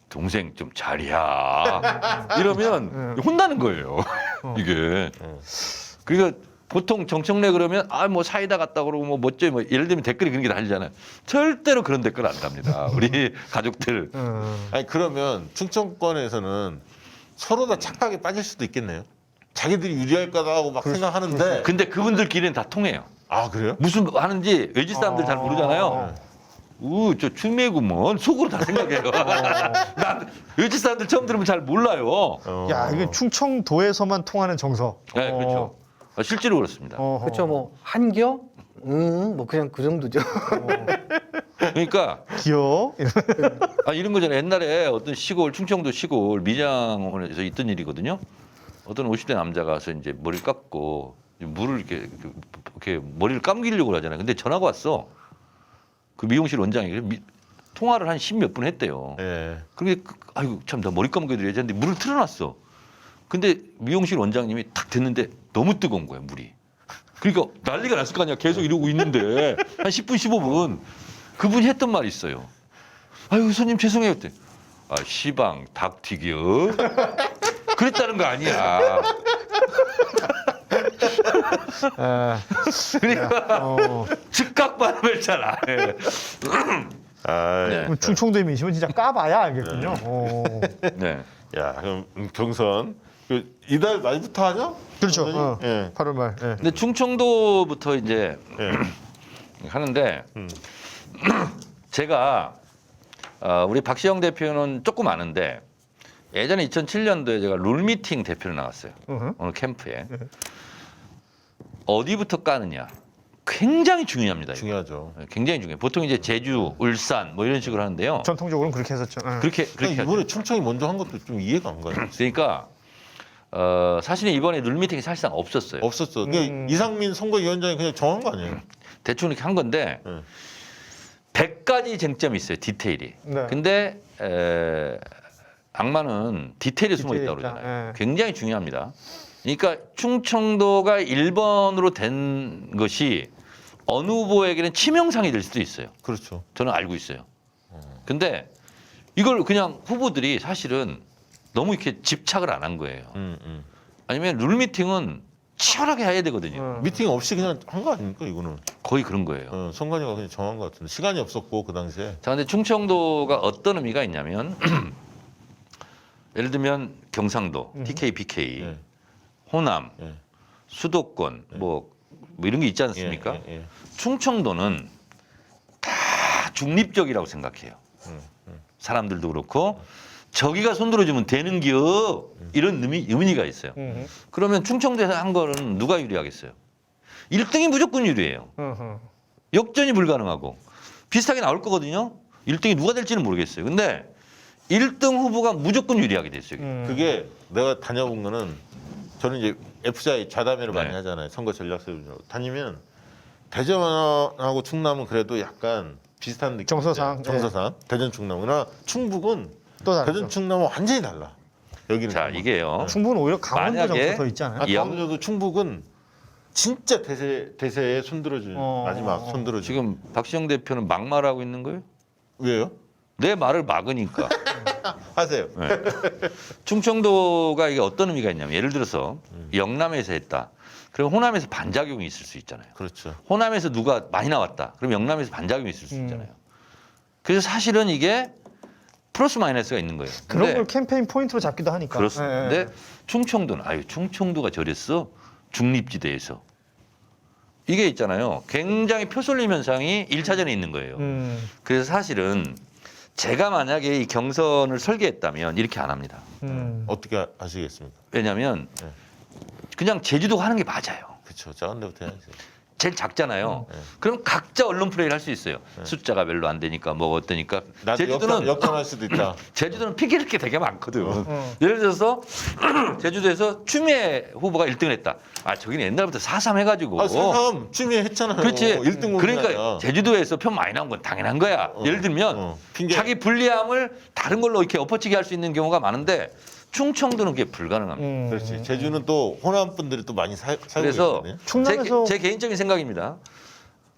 [SPEAKER 1] 동생 좀 잘이야. 이러면 혼나는 거예요. 이게. 그러니까 보통 정청래 그러면 뭐 사이다 같다 그러고 뭐 멋져요. 뭐 예를 들면 댓글이 그런 게 달리잖아요. 절대로 그런 댓글 안 답니다. 우리 가족들.
[SPEAKER 2] 아니 그러면 충청권에서는 서로 다 착각에 빠질 수도 있겠네요. 자기들이 유리할 거다 하고 막 생각하는데.
[SPEAKER 1] 근데 그분들끼리는 다 통해요.
[SPEAKER 2] 아 그래요?
[SPEAKER 1] 무슨 하는지 외지 사람들 잘 모르잖아요. 저 추미애구먼 속으로 다 생각해요. 난 외지 사람들 처음 들으면 잘 몰라요.
[SPEAKER 3] 야 이게 충청도에서만 통하는 정서.
[SPEAKER 1] 네, 그렇죠. 실제로 그렇습니다.
[SPEAKER 4] 그렇죠. 뭐 한겨? 뭐 그냥 그 정도죠.
[SPEAKER 1] 그러니까
[SPEAKER 3] 귀여워.
[SPEAKER 1] 이런 거잖아요. 옛날에 어떤 시골 충청도 시골 미장원에서 있던 일이거든요. 어떤 50대 남자가 와서 이제 머리를 깎고 물을 이렇게 머리를 감기려고 하잖아요. 근데 전화가 왔어. 그 미용실 원장이 통화를 한 10몇 분 했대요.
[SPEAKER 2] 예.
[SPEAKER 1] 그게 아이고 참 나 머리 감겨드려야지 했는데 물을 틀어놨어. 근데 미용실 원장님이 탁 됐는데 너무 뜨거운 거야 물이. 그러니까 난리가 났을 거 아니야. 계속 이러고 있는데 한 10분 15분 그분이 했던 말이 있어요. 아유 손님 죄송해요 그때. 시방 닭튀겨. 그랬다는 거 아니야. 그러니까 즉각 발음을 잘 안 해. 네.
[SPEAKER 3] 그럼 충청도의 민심은 진짜 까봐야 알겠군요.
[SPEAKER 1] 네.
[SPEAKER 2] 야 그럼 경선 이달 말부터 하죠?
[SPEAKER 3] 그렇죠.
[SPEAKER 2] 예.
[SPEAKER 3] 8월 말. 예.
[SPEAKER 1] 근데 충청도부터 이제
[SPEAKER 2] 예.
[SPEAKER 1] 하는데 제가 우리 박시영 대표는 조금 아는데 예전에 2007년도에 제가 룰미팅 대표로 나갔어요. 어느 캠프에. 어디부터 까느냐. 굉장히 중요합니다. 이거.
[SPEAKER 2] 중요하죠.
[SPEAKER 1] 굉장히 중요해요. 보통 이제 제주, 울산 뭐 이런 식으로 하는데요.
[SPEAKER 3] 전통적으로는 그렇게 했었죠. 예.
[SPEAKER 1] 그렇게
[SPEAKER 2] 그러니까
[SPEAKER 1] 하죠.
[SPEAKER 2] 이번에 충청이 먼저 한 것도 좀 이해가 안 가요.
[SPEAKER 1] 그러니까 사실은 이번에 룰미팅이 사실상 없었어요.
[SPEAKER 2] 없었어. 그러니까 이상민 선거위원장이 그냥 정한 거 아니에요?
[SPEAKER 1] 대충 이렇게 한 건데 100가지 쟁점이 있어요. 디테일이.
[SPEAKER 3] 네.
[SPEAKER 1] 근데 악마는 디테일에 숨어 있다고
[SPEAKER 3] 있다.
[SPEAKER 1] 그러잖아요.
[SPEAKER 3] 예.
[SPEAKER 1] 굉장히 중요합니다. 그러니까 충청도가 1번으로 된 것이 어느 후보에게는 치명상이 될 수도 있어요.
[SPEAKER 2] 그렇죠.
[SPEAKER 1] 저는 알고 있어요. 근데 이걸 그냥 후보들이 사실은 너무 이렇게 집착을 안 한 거예요. 아니면 룰미팅은 치열하게 해야 되거든요.
[SPEAKER 2] 미팅 없이 그냥 한 거 아닙니까 이거는?
[SPEAKER 1] 거의 그런 거예요.
[SPEAKER 2] 선관위가 그냥 정한 것 같은데 시간이 없었고 그 당시에.
[SPEAKER 1] 자, 근데 충청도가 어떤 의미가 있냐면 예를 들면 경상도, TK, BK,
[SPEAKER 2] 예.
[SPEAKER 1] 호남,
[SPEAKER 2] 예.
[SPEAKER 1] 수도권 뭐 이런 게 있지 않습니까?
[SPEAKER 2] 예.
[SPEAKER 1] 충청도는 다 중립적이라고 생각해요. 사람들도 그렇고 저기가 손들어주면 되는겨 이런 의미가 있어요. 그러면 충청도에서 한 거는 누가 유리하겠어요? 1등이 무조건 유리해요. 역전이 불가능하고 비슷하게 나올 거거든요. 1등이 누가 될지는 모르겠어요. 근데 1등 후보가 무조건 유리하게 됐어요.
[SPEAKER 2] 그게 내가 다녀본 거는 저는 이제 FCI 좌담회를 많이
[SPEAKER 1] 네.
[SPEAKER 2] 하잖아요. 선거 전략 세우려고 다니면 대전하고 충남은 그래도 약간 비슷한 느낌.
[SPEAKER 3] 정서상,
[SPEAKER 2] 정서상. 대전 충남. 그러나 충북은
[SPEAKER 3] 또 다르죠.
[SPEAKER 2] 대전 충남은 완전히 달라. 여기는.
[SPEAKER 1] 자, 이게요.
[SPEAKER 3] 충북은 오히려 강원도
[SPEAKER 1] 만약에
[SPEAKER 3] 정서 더 있잖아요.
[SPEAKER 2] 아, 강원도도 충북은 진짜 대세에 손들어주는 마지막 손들어주는.
[SPEAKER 1] 지금 박시영 대표는 막말하고 있는 거예요?
[SPEAKER 2] 왜요?
[SPEAKER 1] 내 말을 막으니까.
[SPEAKER 2] 하세요.
[SPEAKER 1] 네. 충청도가 이게 어떤 의미가 있냐면 예를 들어서 영남에서 했다. 그럼 호남에서 반작용이 있을 수 있잖아요.
[SPEAKER 2] 그렇죠.
[SPEAKER 1] 호남에서 누가 많이 나왔다. 그럼 영남에서 반작용이 있을 수 있잖아요. 그래서 사실은 이게 플러스 마이너스가 있는 거예요.
[SPEAKER 3] 그런
[SPEAKER 1] 근데
[SPEAKER 3] 걸 캠페인 포인트로 잡기도 하니까.
[SPEAKER 1] 그렇습니다.
[SPEAKER 3] 예, 예.
[SPEAKER 1] 근데 충청도는 충청도가 저랬어. 중립지대에서. 이게 있잖아요. 굉장히 표쏠림 현상이 1차전에 있는 거예요. 그래서 사실은 제가 만약에 이 경선을 설계했다면 이렇게 안 합니다.
[SPEAKER 2] 어떻게 하시겠습니까?
[SPEAKER 1] 왜냐하면
[SPEAKER 2] 네.
[SPEAKER 1] 그냥 제주도가 하는 게 맞아요.
[SPEAKER 2] 그렇죠. 작은 데부터 해야지.
[SPEAKER 1] 제일 작잖아요.
[SPEAKER 2] 네.
[SPEAKER 1] 그럼 각자 언론 플레이를 할 수 있어요. 숫자가 별로 안 되니까 뭐 어떠니까.
[SPEAKER 2] 나도
[SPEAKER 1] 제주도는
[SPEAKER 2] 역전할 수도 있다.
[SPEAKER 1] 제주도는 피기를 게 되게 많거든. 예를 들어서 제주도에서 추미애 후보가 1등을 했다. 아 저기는 옛날부터 4.3 해가지고.
[SPEAKER 2] 아, 새삼 취미 했잖아요.
[SPEAKER 1] 그렇지.
[SPEAKER 2] 1등
[SPEAKER 1] 그러니까 제주도에서 표 많이 나온 건 당연한 거야. 예를 들면
[SPEAKER 2] 핑계.
[SPEAKER 1] 자기 불리함을 다른 걸로 이렇게 엎어치기 할 수 있는 경우가 많은데 충청도는 그게 불가능합니다.
[SPEAKER 2] 그렇지. 제주는 또 호남 분들이 또 많이 살고
[SPEAKER 1] 그래서
[SPEAKER 2] 있거든요.
[SPEAKER 3] 충남에서
[SPEAKER 1] 제 개인적인 생각입니다.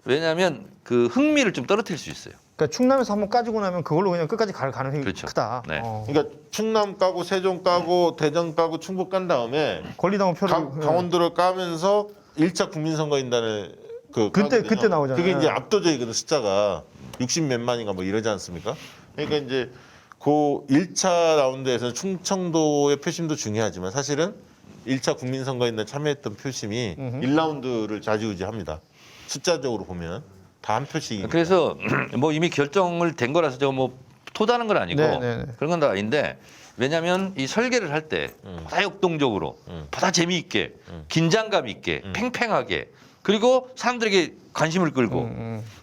[SPEAKER 1] 왜냐하면 그 흥미를 좀 떨어뜨릴 수 있어요.
[SPEAKER 3] 그러니까 충남에서 한번 까지고 나면 그걸로 그냥 끝까지 갈 가능성이
[SPEAKER 1] 그렇죠.
[SPEAKER 3] 크다.
[SPEAKER 1] 네.
[SPEAKER 2] 그러니까 충남 까고 세종 까고 대전 까고 충북 깐 다음에
[SPEAKER 3] 권리당원 표를
[SPEAKER 2] 강원도를 까면서 1차 국민선거인단을
[SPEAKER 3] 그때
[SPEAKER 2] 까거든요.
[SPEAKER 3] 나오잖아요.
[SPEAKER 2] 그게 이제 압도적이거든. 숫자가 60몇 만인가 뭐 이러지 않습니까? 그러니까 이제 그 1차 라운드에서는 충청도의 표심도 중요하지만 사실은 1차 국민선거인단 참여했던 표심이 1라운드를 좌지우지합니다. 숫자적으로 보면 다 한 표씩.
[SPEAKER 1] 그래서 뭐 이미 결정을 된 거라서 저 뭐 토다는 건 아니고
[SPEAKER 3] 네.
[SPEAKER 1] 그런 건 다 아닌데 왜냐하면 이 설계를 할 때 보다 역동적으로 보다 재미있게 긴장감 있게 팽팽하게 그리고 사람들에게 관심을 끌고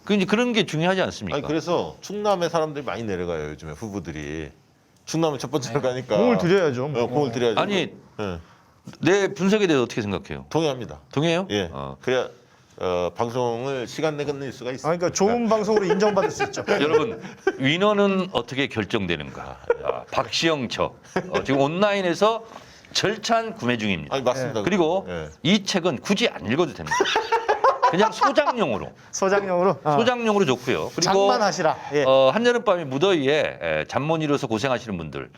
[SPEAKER 1] 그 이제 그런 게 중요하지 않습니까?
[SPEAKER 2] 아니 그래서 충남에 사람들이 많이 내려가요. 요즘에 후보들이. 충남은 첫 번째로 가니까.
[SPEAKER 3] 공을 들여야죠.
[SPEAKER 2] 공을 들여야죠.
[SPEAKER 1] 아니
[SPEAKER 2] 예.
[SPEAKER 1] 내 분석에 대해서 어떻게 생각해요?
[SPEAKER 2] 동의합니다.
[SPEAKER 1] 동의해요?
[SPEAKER 2] 예. 그래야 방송을 시간 내에 끝낼 수가 있어요.
[SPEAKER 3] 그러니까 좋은 방송으로 인정받을 수 있죠.
[SPEAKER 1] 여러분 위너는 어떻게 결정되는가? 박시영 지금 온라인에서 절찬 구매 중입니다.
[SPEAKER 2] 아니 맞습니다.
[SPEAKER 1] 그리고
[SPEAKER 2] 예.
[SPEAKER 1] 이 책은 굳이 안 읽어도 됩니다. 그냥 소장용으로
[SPEAKER 3] 소장용으로
[SPEAKER 1] 소장용으로 좋고요. 그리고
[SPEAKER 3] 장만하시라. 예.
[SPEAKER 1] 한여름밤의 무더위에 잠 못 이뤄서 고생하시는 분들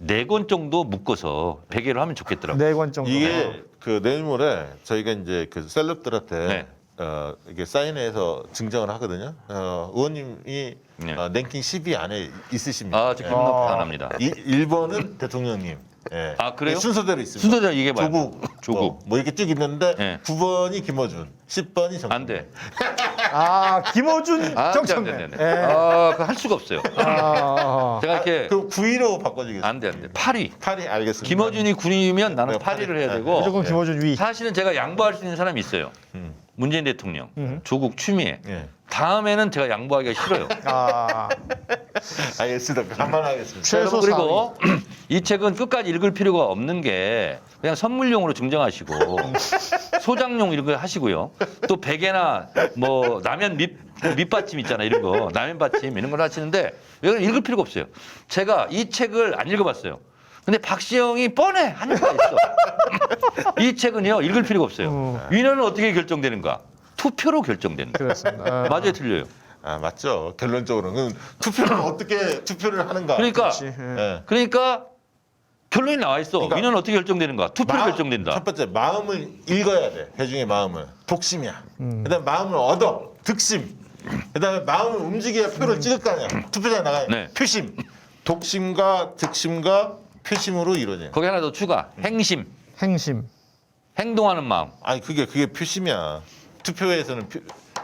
[SPEAKER 1] 4권 정도 묶어서 베개로 하면 좋겠더라고요.
[SPEAKER 3] 4권 정도.
[SPEAKER 2] 이게 그 내일 모레 저희가 이제 그 셀럽들한테
[SPEAKER 1] 네.
[SPEAKER 2] 이게 사인해서 증정을 하거든요. 의원님이
[SPEAKER 1] 네.
[SPEAKER 2] 랭킹 10위 안에 있으십니다.
[SPEAKER 1] 저 기분 나쁘답니다.
[SPEAKER 2] 1번은 대통령님. 예.
[SPEAKER 1] 아, 그래요?
[SPEAKER 2] 순서대로 있습니다.
[SPEAKER 1] 순서대로 이게 봐요.
[SPEAKER 2] 조국. 뭐 이렇게 쭉 있는데
[SPEAKER 1] 네.
[SPEAKER 2] 9번이 김어준, 10번이 정권.
[SPEAKER 1] 안 돼.
[SPEAKER 3] 김어준 정청래.
[SPEAKER 1] 네.
[SPEAKER 3] 예.
[SPEAKER 1] 그거 할 수가 없어요.
[SPEAKER 3] 아,
[SPEAKER 1] 제가 이렇게
[SPEAKER 2] 그럼 9위로 바꿔주겠습니다.
[SPEAKER 1] 안 돼. 8위.
[SPEAKER 2] 8위 알겠습니다.
[SPEAKER 1] 김어준이 9위면 나는
[SPEAKER 2] 네,
[SPEAKER 1] 8위를 해야
[SPEAKER 2] 네.
[SPEAKER 1] 되고
[SPEAKER 3] 무조건 김어준 위.
[SPEAKER 1] 사실은 제가 양보할 수 있는 사람이 있어요.
[SPEAKER 2] 음.
[SPEAKER 1] 문재인 대통령,
[SPEAKER 3] 음.
[SPEAKER 1] 조국 추미애.
[SPEAKER 2] 예.
[SPEAKER 1] 다음에는 제가 양보하기가 싫어요.
[SPEAKER 2] 알겠습니다. 감안하겠습니다.
[SPEAKER 1] 자,
[SPEAKER 3] 최소
[SPEAKER 1] 여러분, 그리고 이 책은 끝까지 읽을 필요가 없는 게 그냥 선물용으로 증정하시고 소장용 이런 거 하시고요. 또 베개나 뭐 라면 밑받침 있잖아요. 이런 거 라면 받침 이런 걸 하시는데 이건 읽을 필요가 없어요. 제가 이 책을 안 읽어봤어요. 근데 박시영이 뻔해 하니까 있어. 이 책은요 읽을 필요가 없어요. 위원은 어떻게 결정되는가? 투표로 결정된다.
[SPEAKER 3] 그렇습니다.
[SPEAKER 1] 맞아요, 틀려요.
[SPEAKER 2] 아 맞죠. 결론적으로는 투표를 어떻게 투표를 하는가.
[SPEAKER 1] 그러니까
[SPEAKER 2] 예.
[SPEAKER 1] 그러니까 결론이 나와 있어.
[SPEAKER 2] 그러니까
[SPEAKER 1] 위원은 어떻게 결정되는가? 투표로 결정된다.
[SPEAKER 2] 첫 번째 마음을 읽어야 돼. 대중의 마음을. 독심이야. 그다음에 마음을 얻어. 득심. 그다음에 마음을 움직여야 표를 찍을 거 아니야. 투표장에 나가야
[SPEAKER 1] 네.
[SPEAKER 2] 표심. 독심과 득심과 표심으로 이루어져요.
[SPEAKER 1] 거기 하나 더 추가. 행심.
[SPEAKER 3] 행심.
[SPEAKER 1] 행동하는 마음.
[SPEAKER 2] 아니 그게 표심이야. 투표에서는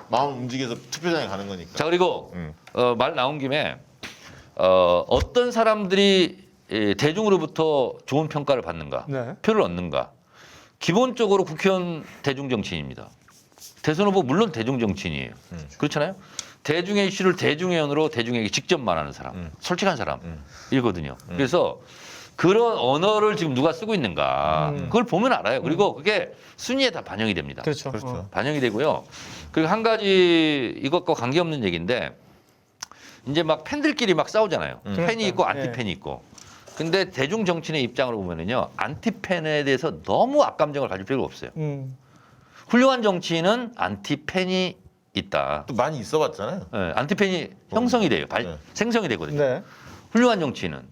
[SPEAKER 2] 마음 움직여서 투표장에 가는 거니까.
[SPEAKER 1] 자, 그리고
[SPEAKER 2] 음.
[SPEAKER 1] 말 나온 김에 어떤 사람들이 대중으로부터 좋은 평가를 받는가?
[SPEAKER 3] 네.
[SPEAKER 1] 표를 얻는가? 기본적으로 국회의원 대중정치인입니다. 대선 후보 물론 대중정치인이에요. 그렇잖아요. 대중의 이슈를 대중의원으로 대중에게 직접 말하는 사람, 솔직한 사람이거든요. 그래서 그런 언어를 지금 누가 쓰고 있는가 그걸 보면 알아요. 그리고 그게 순위에 다 반영이 됩니다.
[SPEAKER 3] 그렇죠.
[SPEAKER 2] 그렇죠.
[SPEAKER 1] 반영이 되고요. 그리고 한 가지 이것과 관계없는 얘기인데 이제 막 팬들끼리 막 싸우잖아요. 팬이 있고 안티팬이 있고. 근데 대중 정치인의 입장으로 보면은요. 안티팬에 대해서 너무 악감정을 가질 필요가 없어요. 훌륭한 정치인은 안티팬이 있다.
[SPEAKER 2] 또 많이 있어봤잖아요.
[SPEAKER 1] 예, 안티팬이 형성이 돼요.
[SPEAKER 2] 네.
[SPEAKER 1] 생성이 되거든요.
[SPEAKER 3] 네.
[SPEAKER 1] 훌륭한 정치인은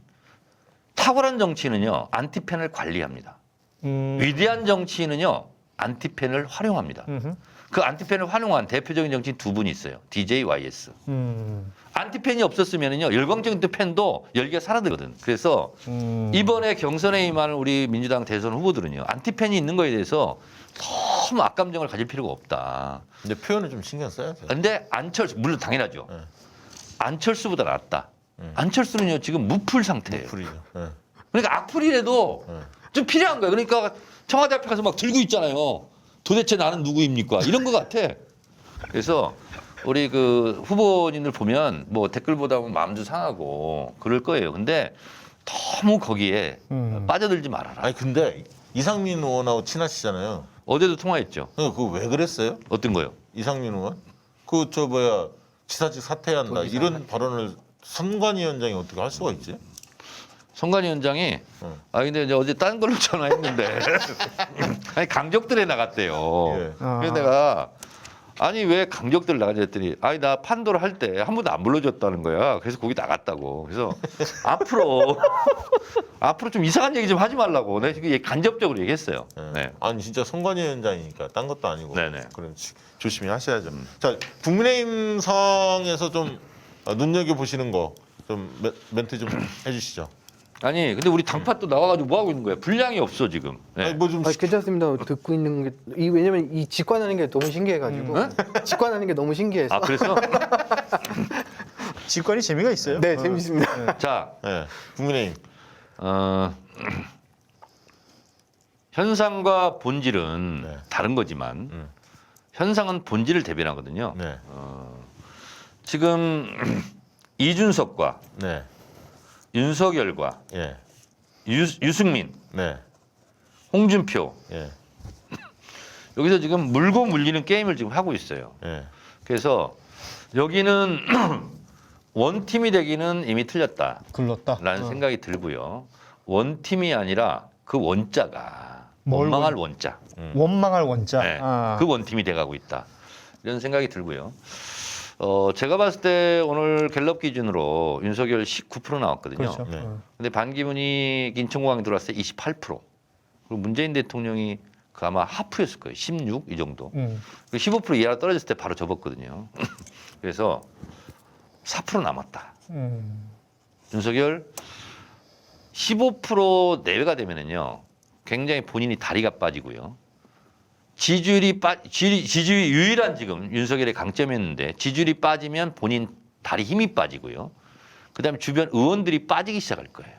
[SPEAKER 1] 탁월한 정치인은요. 안티팬을 관리합니다. 위대한 정치인은요. 안티팬을 활용합니다. 그 안티팬을 활용한 대표적인 정치인 두 분이 있어요. DJ, YS. 안티팬이 없었으면은요. 열광적인 팬도 열기가 사라지거든. 그래서 이번에 경선에 임하는 우리 민주당 대선 후보들은요. 안티팬이 있는 거에 대해서 너무 악감정을 가질 필요가 없다.
[SPEAKER 2] 근데 표현을 좀 신경 써야죠.
[SPEAKER 1] 근데 안철수 물론 당연하죠.
[SPEAKER 2] 네.
[SPEAKER 1] 안철수보다 낫다. 안철수는요 지금 무풀 상태예요.
[SPEAKER 2] 풀이죠. 예.
[SPEAKER 1] 그러니까 악플이라도
[SPEAKER 2] 네.
[SPEAKER 1] 좀 필요한 거예요. 그러니까 청와대 앞에 가서 막 들고 있잖아요. 도대체 나는 누구입니까? 이런 거 같아. 그래서 우리 그 후보님들 보면 뭐 댓글 보다 보면 마음도 상하고 그럴 거예요. 근데 너무 거기에 빠져들지 말아라.
[SPEAKER 2] 아니 근데 이상민 의원하고 친하시잖아요.
[SPEAKER 1] 어제도 통화했죠.
[SPEAKER 2] 그거 왜 그랬어요?
[SPEAKER 1] 어떤 거요?
[SPEAKER 2] 이상민 의원? 지사직 사퇴한다 이런 발언을 선관위원장이 어떻게 할 수가 있지?
[SPEAKER 1] 선관위원장이 근데 이제 어제 딴 걸로 전화했는데 아니 강적들에 나갔대요.
[SPEAKER 2] 예.
[SPEAKER 1] 그래서 내가 아니 왜 강적들 나가지 했더니 아니 나 판도를 할 때 한 번도 안 불러줬다는 거야. 그래서 거기 나갔다고. 그래서 앞으로 좀 이상한 얘기 좀 하지 말라고. 내가 지금 간접적으로 얘기했어요.
[SPEAKER 2] 예.
[SPEAKER 1] 네.
[SPEAKER 2] 아니 진짜 선관위원장이니까 딴 것도 아니고.
[SPEAKER 1] 네네.
[SPEAKER 2] 그럼 조심히 하셔야죠. 자 국민의힘 성에서 좀 눈여겨 보시는 거 좀 멘트 좀 해주시죠.
[SPEAKER 1] 아니 근데 우리 당파 또 나와가지고 뭐 하고 있는 거야? 분량이 없어 지금. 네.
[SPEAKER 2] 아니 뭐좀
[SPEAKER 4] 괜찮습니다. 듣고 있는 게 왜냐면 이 직관하는 게 너무 신기해가지고 직관하는 게 너무 신기해서.
[SPEAKER 1] 아 그래서
[SPEAKER 3] 직관이 재미가 있어요.
[SPEAKER 4] 네, 재밌습니다.
[SPEAKER 1] 자
[SPEAKER 2] 예. 국민의힘
[SPEAKER 1] 현상과 본질은
[SPEAKER 2] 네.
[SPEAKER 1] 다른 거지만 현상은 본질을 대변하거든요.
[SPEAKER 2] 네.
[SPEAKER 1] 지금 이준석과
[SPEAKER 2] 네.
[SPEAKER 1] 윤석열과
[SPEAKER 2] 예.
[SPEAKER 1] 유승민,
[SPEAKER 2] 네.
[SPEAKER 1] 홍준표
[SPEAKER 2] 예.
[SPEAKER 1] 여기서 지금 물고 물리는 게임을 지금 하고 있어요.
[SPEAKER 2] 예.
[SPEAKER 1] 그래서 여기는 원팀이 되기는 이미 틀렸다라는
[SPEAKER 3] 글렀다.
[SPEAKER 1] 생각이 들고요. 원팀이 아니라 그 원자가
[SPEAKER 3] 뭘
[SPEAKER 1] 원망할 원자.
[SPEAKER 3] 원망할 원자.
[SPEAKER 1] 네, 그 원팀이 돼가고 있다. 이런 생각이 들고요. 제가 봤을 때 오늘 갤럽 기준으로 윤석열 19% 나왔거든요.
[SPEAKER 3] 그렇죠.
[SPEAKER 2] 네.
[SPEAKER 1] 근데 반기문이 인천공항에 들어왔을 때 28%. 그리고 문재인 대통령이 그 아마 하프였을 거예요. 16 이 정도. 15% 이하로 떨어졌을 때 바로 접었거든요. 그래서 4% 남았다. 윤석열 15% 내외가 되면은요. 굉장히 본인이 다리가 빠지고요. 지지율이 유일한 지금 윤석열의 강점이었는데 지지율이 빠지면 본인 다리 힘이 빠지고요. 그다음에 주변 의원들이 빠지기 시작할 거예요.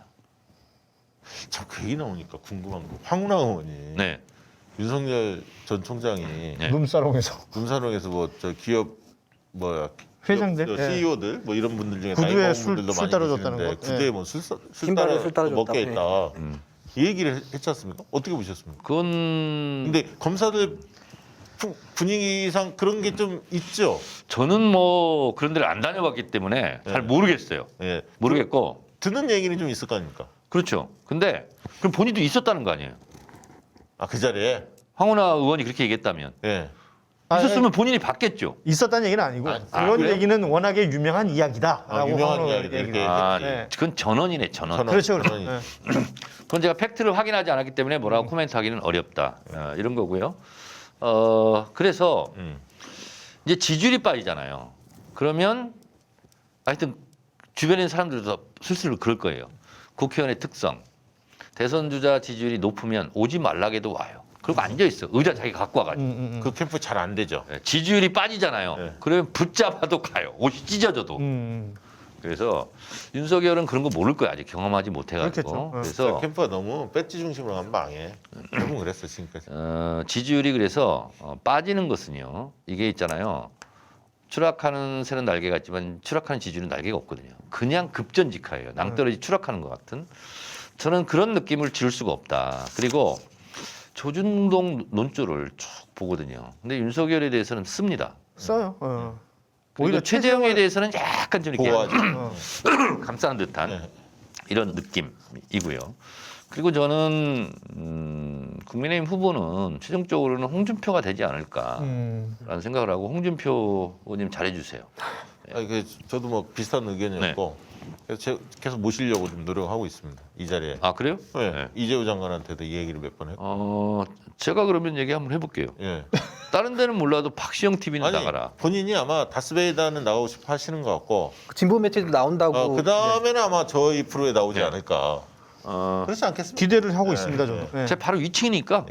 [SPEAKER 2] 참 그 얘기 나오니까 궁금한 거. 황운하 의원이
[SPEAKER 1] 네.
[SPEAKER 2] 윤석열 전 총장이
[SPEAKER 1] 네.
[SPEAKER 3] 룸사롱에서
[SPEAKER 2] 눈사롱에서 뭐 저 기업 뭐야
[SPEAKER 3] 회장들? 예.
[SPEAKER 2] CEO들 뭐 이런 분들 중에
[SPEAKER 3] 구두에
[SPEAKER 2] 나이 먹은
[SPEAKER 3] 술
[SPEAKER 2] 분들도 많이
[SPEAKER 3] 따라줬다는
[SPEAKER 2] 계시는데
[SPEAKER 3] 거?
[SPEAKER 2] 구두에
[SPEAKER 3] 예.
[SPEAKER 2] 뭐술
[SPEAKER 4] 신발에 술 따라줬다.
[SPEAKER 2] 먹게 있다.
[SPEAKER 1] 음.
[SPEAKER 2] 이 얘기를 했지 않습니까? 어떻게 보셨습니까?
[SPEAKER 1] 그건
[SPEAKER 2] 근데 검사들 분위기상 그런 게 좀 있죠.
[SPEAKER 1] 저는 뭐 그런 데를 안 다녀봤기 때문에 잘
[SPEAKER 2] 네.
[SPEAKER 1] 모르겠어요.
[SPEAKER 2] 예.
[SPEAKER 1] 모르겠고
[SPEAKER 2] 듣는 얘기는 좀 있을 거 아닙니까?
[SPEAKER 1] 그렇죠. 근데 그럼 본인도 있었다는 거 아니에요?
[SPEAKER 2] 아 그 자리에
[SPEAKER 1] 황운하 의원이 그렇게 얘기했다면
[SPEAKER 2] 예.
[SPEAKER 1] 있었으면 본인이 받겠죠.
[SPEAKER 3] 있었다는 얘기는 아니고
[SPEAKER 2] 아,
[SPEAKER 3] 그런
[SPEAKER 1] 그래요?
[SPEAKER 3] 얘기는 워낙에 유명한 이야기다라고
[SPEAKER 2] 유명한
[SPEAKER 3] 하는
[SPEAKER 2] 이야기다,
[SPEAKER 3] 얘기를.
[SPEAKER 2] 이렇게.
[SPEAKER 1] 아,
[SPEAKER 3] 네.
[SPEAKER 1] 그건 전원이네 전원.
[SPEAKER 2] 전원.
[SPEAKER 3] 그렇죠, 그렇죠.
[SPEAKER 2] 전원이.
[SPEAKER 3] 예.
[SPEAKER 1] 그건 제가 팩트를 확인하지 않았기 때문에 뭐라고 코멘트하기는 어렵다. 이런 거고요. 그래서 이제 지지율이 빠지잖아요. 그러면 하여튼 주변에 있는 사람들도 슬슬 그럴 거예요. 국회의원의 특성. 대선 주자 지지율이 높으면 오지 말라게도 와요. 그리고 앉아 있어. 의자 자기 갖고 와가지고.
[SPEAKER 2] 그 캠프 잘 안 되죠.
[SPEAKER 1] 지지율이 빠지잖아요.
[SPEAKER 2] 네.
[SPEAKER 1] 그러면 붙잡아도 가요. 옷이 찢어져도. 그래서 윤석열은 그런 거 모를 거야. 아직 경험하지 못해가지고.
[SPEAKER 3] 그렇겠죠.
[SPEAKER 1] 그래서
[SPEAKER 2] 캠프가 너무 배지 중심으로 가면 망해. 조금 그랬어 지금까지.
[SPEAKER 1] 지지율이 그래서 빠지는 것은요. 이게 있잖아요. 추락하는 새는 날개가 있지만 추락하는 지지율은 날개가 없거든요. 그냥 급전직하예요. 낭떠러지 추락하는 것 같은. 저는 그런 느낌을 지울 수가 없다. 그리고 조중동 논조를 쭉 보거든요. 근데 윤석열에 대해서는 씁니다.
[SPEAKER 3] 써요.
[SPEAKER 1] 오히려 최재형에 대해서는 약간 좀 이렇게
[SPEAKER 2] 보호하죠.
[SPEAKER 1] 감싸는 듯한
[SPEAKER 2] 네.
[SPEAKER 1] 이런 느낌이고요. 그리고 저는 국민의힘 후보는 최종적으로는 홍준표가 되지 않을까라는 생각을 하고 홍준표 의원님 잘해주세요.
[SPEAKER 2] 아니, 저도 뭐 비슷한 의견이었고 그래서 계속 모시려고 좀 노력하고 있습니다. 이 자리에.
[SPEAKER 1] 아 그래요?
[SPEAKER 2] 네.
[SPEAKER 1] 네.
[SPEAKER 2] 이재호 장관한테도 이 얘기를 몇 번 했고.
[SPEAKER 1] 제가 그러면 얘기 한번 해볼게요.
[SPEAKER 2] 예.
[SPEAKER 1] 다른 데는 몰라도 박시영 TV는
[SPEAKER 2] 아니
[SPEAKER 1] 나가라.
[SPEAKER 2] 본인이 아마 다스베이다는 나오고 싶어 하시는 것 같고
[SPEAKER 4] 진보 매체도 나온다고.
[SPEAKER 2] 그 다음에는 아마 저희 프로에 나오지 않을까. 그렇지 않겠습니까?
[SPEAKER 3] 기대를 하고 있습니다, 저도. 예.
[SPEAKER 1] 제가 바로 위층이니까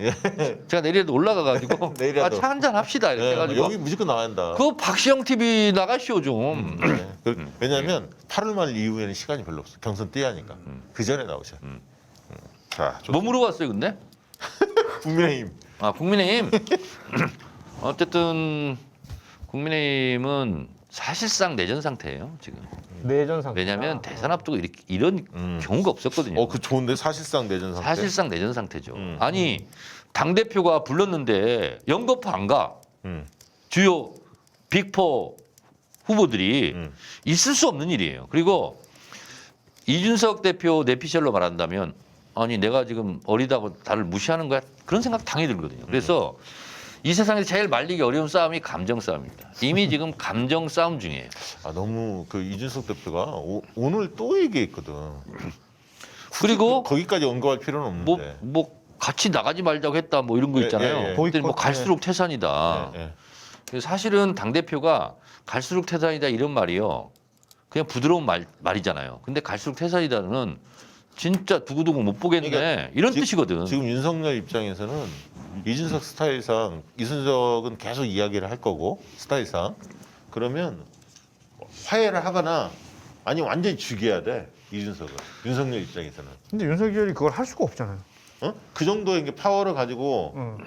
[SPEAKER 1] 제가 내일도 올라가가지고
[SPEAKER 2] 내일이라도.
[SPEAKER 1] 차 한잔 합시다 이렇게
[SPEAKER 2] 예,
[SPEAKER 1] 해가지고
[SPEAKER 2] 여기 무조건 나와야 한다.
[SPEAKER 1] 그거 박시영 TV 나가시오 좀.
[SPEAKER 2] 왜냐하면 8월 말 이후에는 시간이 별로 없어. 경선 뛰어야 하니까. 그 전에 나오셔. 자,
[SPEAKER 1] 뭐 물어봤어요 근데?
[SPEAKER 2] 국민의힘.
[SPEAKER 1] 아 국민의힘. 어쨌든 국민의힘은 사실상 내전 상태예요 지금.
[SPEAKER 3] 내전 상태.
[SPEAKER 1] 왜냐하면 대선 앞두고 이런 경우가 없었거든요.
[SPEAKER 2] 그 좋은데 사실상 내전 상태.
[SPEAKER 1] 사실상 내전 상태죠. 아니 당 대표가 불렀는데 연거푸 안 가. 주요 빅4 후보들이 있을 수 없는 일이에요. 그리고 이준석 대표 내피셜로 말한다면 아니 내가 지금 어리다고 나를 무시하는 거야 그런 생각 당연히 들거든요. 그래서 이 세상에서 제일 말리기 어려운 싸움이 감정 싸움입니다. 이미 지금 감정 싸움 중이에요.
[SPEAKER 2] 아 너무 그 이준석 대표가 오늘 또 얘기했거든.
[SPEAKER 1] 그리고
[SPEAKER 2] 거기까지 언급할 필요는 없는데.
[SPEAKER 1] 뭐 같이 나가지 말자고 했다 뭐 이런 거 있잖아요.
[SPEAKER 2] 예, 예.
[SPEAKER 1] 그랬더니 뭐
[SPEAKER 3] 보이콧,
[SPEAKER 1] 갈수록 태산이다.
[SPEAKER 2] 예, 예.
[SPEAKER 1] 그래서 사실은 당 대표가 갈수록 태산이다 이런 말이요. 그냥 부드러운 말이잖아요. 근데 갈수록 태산이다는 진짜 두고두고 못 보겠네
[SPEAKER 2] 그러니까
[SPEAKER 1] 이런 뜻이거든.
[SPEAKER 2] 지금 윤석열 입장에서는 이준석 스타일상 이준석은 계속 이야기를 할 거고 스타일상 그러면 화해를 하거나 아니 완전히 죽여야 돼 이준석은 윤석열 입장에서는.
[SPEAKER 3] 근데 윤석열이 그걸 할 수가 없잖아요.
[SPEAKER 2] 그 정도의 이게 파워를 가지고